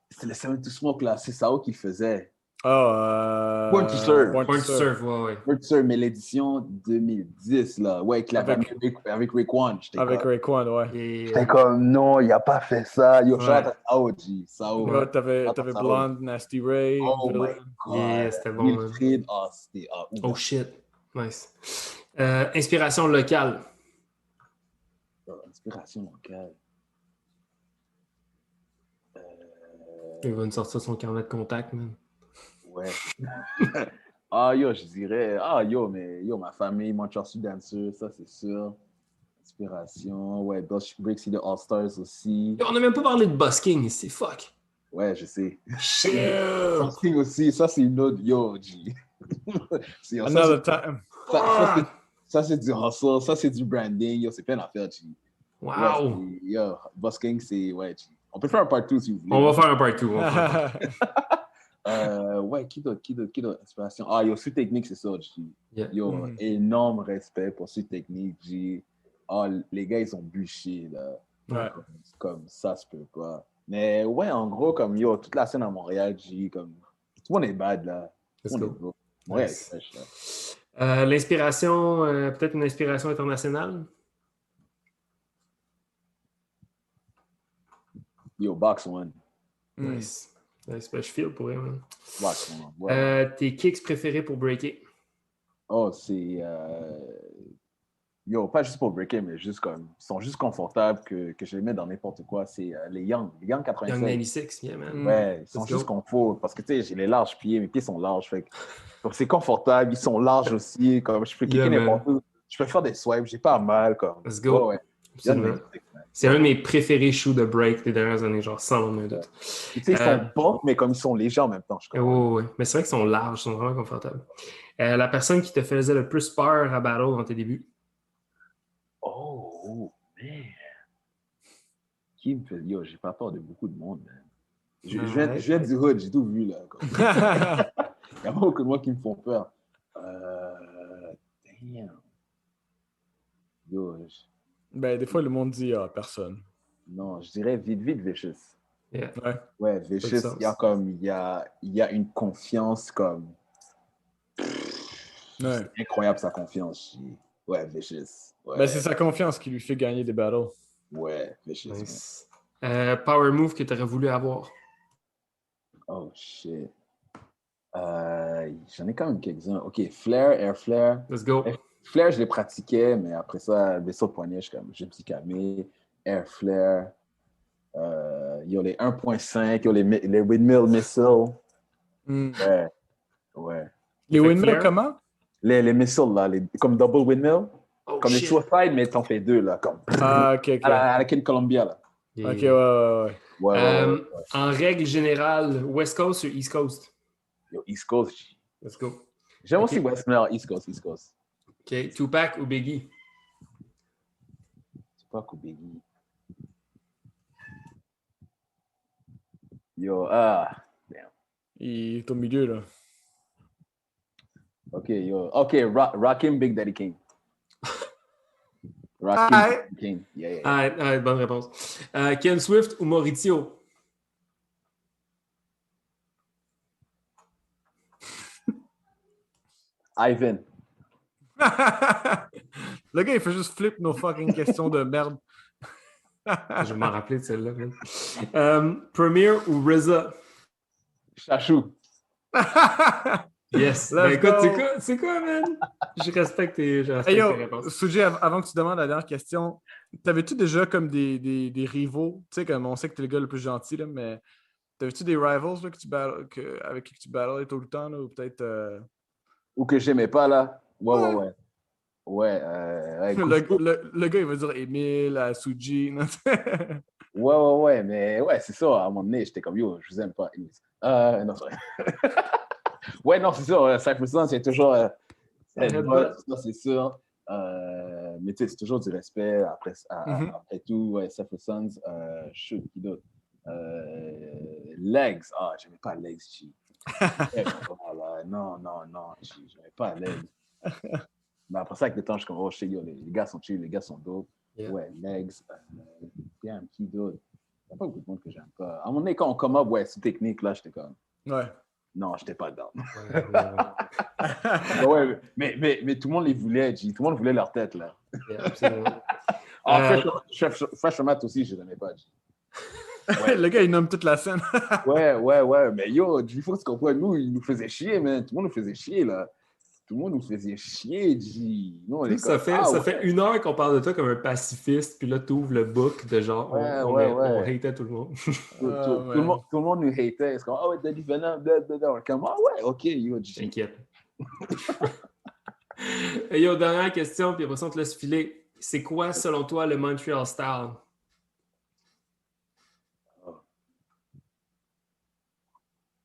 C'était le Seven to Smoke, là. C'est Sao qui le faisait. Born to Serve. Born to Serve, ouais. Born to Serve, mais l'édition 2010, là. Ouais, avec Raekwon. Avec Raekwon, ouais. J'étais comme, non, il a pas fait ça. Yo, shout à Sao, G. Sao. Ouais, t'avais Blonde, Nasty Ray. Oh my God. Yeah, c'était bon, man. C'était... Oh shit. Nice. Inspiration locale. Inspiration locale. Il va nous sortir son carnet de contact, man. Ouais. Je dirais... ma famille, Montreal Sud Dancer, ça, c'est sûr. Inspiration. Ouais, Break City All-Stars aussi. On n'a même pas parlé de Busking ici, fuck. Ouais, je sais. Shit! Busking aussi, ça, c'est une autre... Yo, G. Another time. Ça, c'est du hustle, ça, c'est du branding. Yo, c'est plein d'affaires, G. Wow! Ouais, yo, Busking, c'est... Ouais, G. On peut faire un part 2 si vous voulez. On va faire un part 2. Ouais, qui d'autre inspiration? Yo, Sud Technique, c'est ça, G. Yeah. Yo, énorme respect pour Sud Technique, G. Les gars, ils ont bûché, là. Ouais. Comme ça se peut pas. Mais ouais, en gros, comme yo, toute la scène à Montréal, G, comme tout le monde est bad, là. Let's go. Ouais, nice. fraîche, là. L'inspiration, peut-être une inspiration internationale? Yo, Box One. Nice. Nice. Ben, je feel pour eux, man. Box One. Ouais. Tes kicks préférés pour breaker? Oh, c'est... Yo, pas juste pour breaker, mais juste comme... Ils sont juste confortables que je les mets dans n'importe quoi. C'est les Young 87. Young 96, yeah, man. Ouais, ils sont juste confort. Parce que, tu sais, j'ai les larges pieds. Mes pieds sont larges. Fait que... Donc, c'est confortable. Ils sont larges aussi. Comme je peux kicker n'importe où. Je peux faire des swipes. J'ai pas mal. Comme... Let's go. Ouais. C'est un de mes préférés shoes de break des dernières années, genre sans le doute. Tu sais, ils sont bons, mais comme ils sont légers en même temps, je crois. Oui. Mais c'est vrai qu'ils sont larges, ils sont vraiment confortables. La personne qui te faisait le plus peur à battle dans tes débuts? Oh, man. Qui me fait... Yo, j'ai pas peur de beaucoup de monde, man. Je viens du hood, j'ai tout vu, là. Il n'y a pas beaucoup de mots qui me font peur. Damn. Yo, Ben, des fois, le monde dit personne. non, je dirais vite, Vicious. Yeah. Ouais, Vicious, il y a une confiance comme... Ouais. C'est incroyable sa confiance. Ouais, Vicious. Ouais. Ben, c'est sa confiance qui lui fait gagner des battles. Ouais, Vicious. Nice. Power move que tu aurais voulu avoir. Oh, shit. J'en ai quand même quelques-uns. OK, Flare, Air Flare. Let's go. Flare, je les pratiquais, mais après ça, vaisseau de poignet, je me suis calmé. Air Flare. Il y a les 1.5, il y a les Windmill Missiles. Ouais. Les Windmill, comment? Les missiles, là, comme Double Windmill. Oh, comme les Suicide, mais t'en fais deux, là. Comme... OK. À la King Columbia, là. Yeah. OK, Ouais. En règle générale, West Coast ou East Coast? Yo, East Coast. Let's go. J'aime aussi West, mais East Coast. OK. Tupac ou Biggie? Tupac ou Biggie? Yo, damn. Il est au milieu, là. OK, Rakim, Big Daddy King. Rakim, Big Daddy King. Yeah. Bonne réponse. Ken Swift ou Maurizio? Ivan. Le gars, il fait juste flip nos fucking questions de merde. Je vais m'en rappeler de celle-là. Premier ou RZA? Chachou. Yes. Ben écoute, c'est quoi, man? Je respecte tes réponses. Suji, avant que tu demandes la dernière question, t'avais-tu déjà comme des rivaux? Tu sais, comme on sait que t'es le gars le plus gentil, là, mais t'avais-tu des rivals là, avec qui tu battlais tout le temps, là, ou peut-être... Ou que j'aimais pas, là? Ouais. Le gars, il va dire Émile, Suji. Ouais, mais ouais, c'est ça. À un moment donné, j'étais comme, yo, je vous aime pas. Non, c'est vrai. Ouais, non, c'est ça. Cypher Sons, c'est toujours... c'est sûr. Mais tu sais, c'est toujours du respect. Après tout, ouais, Cypher Sons, shoot, qui d'autre? Legs. Ah, j'aimais pas Legs, G. Non, j'aimais pas Legs. Mais après ça, avec le temps, je suis comme, oh, shit, yo, les gars sont chill, les gars sont dope. Yeah. Ouais, Legs. Damn, qui d'autre? Il n'y a pas beaucoup de monde que j'aime pas. À un moment donné, quand on come up, ouais, c'est technique, là, j'étais comme... Ouais. Non, j'étais pas dedans. Ouais, mais tout le monde les voulait, G. Tout le monde voulait leur tête, là. Yeah, absolument. Fresh Mat aussi, je l'aimais pas, G. Ouais. Le gars, il nomme toute la scène. ouais. Mais yo, il faut que tu comprennes, nous, il nous faisait chier, man. Tout le monde nous faisait chier, là. Tout le monde nous faisait chier, G. Nous, ça fait 1 heure qu'on parle de toi comme un pacifiste, puis là, tu ouvres le book de genre, on hatait tout le monde. Tout le monde nous hatait. C'est comme, ah ouais, Daddy Venom, blablabla. Comme, ah ouais, ok, yo, G. T'inquiète. Et yo, dernière question, puis après ça, on te laisse filer. C'est quoi, selon toi, le Montreal Style?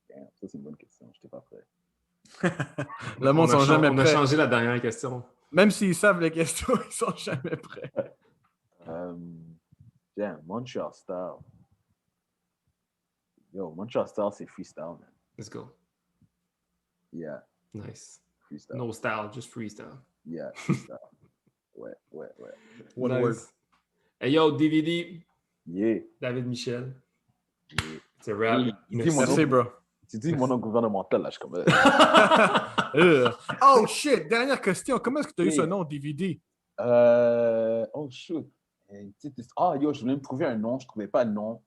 Ça, c'est une bonne question. Je n'étais pas prêt. Le monde sont jamais prêts. On a changé la dernière question. Même s'ils savent les questions, ils sont jamais prêts. Montreal Style. Yo, Montreal Style, c'est freestyle, man. Let's go. Yeah. Nice. Freestyle. No style, just freestyle. Yeah, freestyle. ouais. Nice. Hey yo, DVD. Yeah. David Michel. Yeah. C'est rap. Merci, bro. Tu dis mon nom gouvernemental, là, je suis comme... Oh, shit! Dernière question. Comment est-ce que tu as eu ce nom, DVD? Oh, shoot. Yo, je voulais me trouver un nom. Je ne trouvais pas de nom.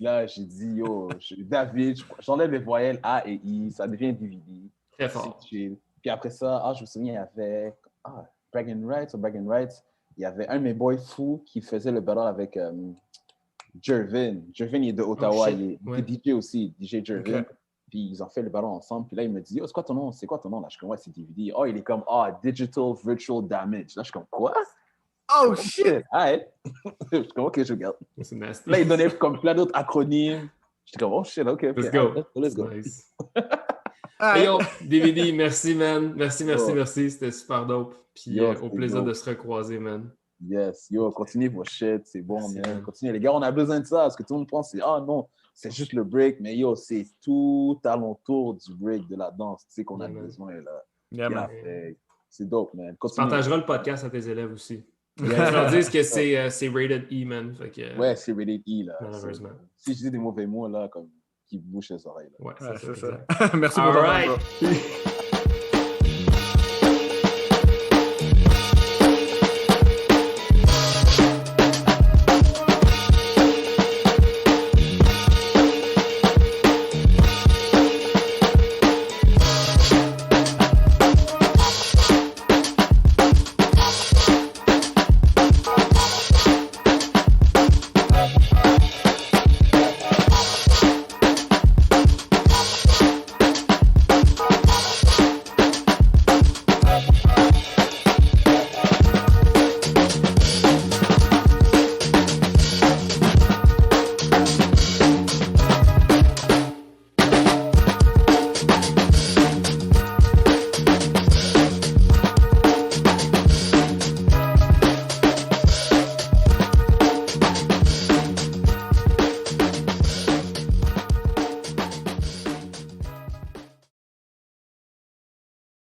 Là, j'ai dit, yo, David. J'enlève les voyelles A et I. Ça devient DVD. Très fort. Puis après ça, je me souviens, il y avait... Brag & Rights. Il y avait un de mes boys fous qui faisait le battle avec... Jervin, il est de Ottawa, il est DJ aussi, DJ Jervin. Okay. Puis ils ont fait le ballon ensemble. Puis là, il me dit, c'est quoi ton nom? Là, je suis comme, ouais, c'est DVD. Oh, il est comme, Digital Virtual Damage. Là, je suis comme, quoi? Oh, shit! Ouais. Je suis comme, ok, je regarde. C'est nasty. Là, il donnait comme plein d'autres acronymes. J'étais comme, oh, shit, ok. Let's go. Let's go. Nice. Hey, yo, DVD, merci, man. Merci. C'était super dope. Puis au plaisir de se recroiser, man. Yes, yo, continuez vos shit, c'est bon, man. Continuez, les gars, on a besoin de ça, parce que tout le monde pense, non, c'est juste le break, mais yo, c'est tout alentour du break, de la danse, tu sais, qu'on a besoin, là. Yeah, c'est dope, man. Tu partageras le podcast à tes élèves aussi. Yeah. Tu leur dis que c'est rated E, man. Fait que, ouais, c'est rated E, là. Malheureusement. Si je dis des mauvais mots, là, comme qui bouchent les oreilles. Là. Ouais, c'est ça. Merci pour ton temps, bro.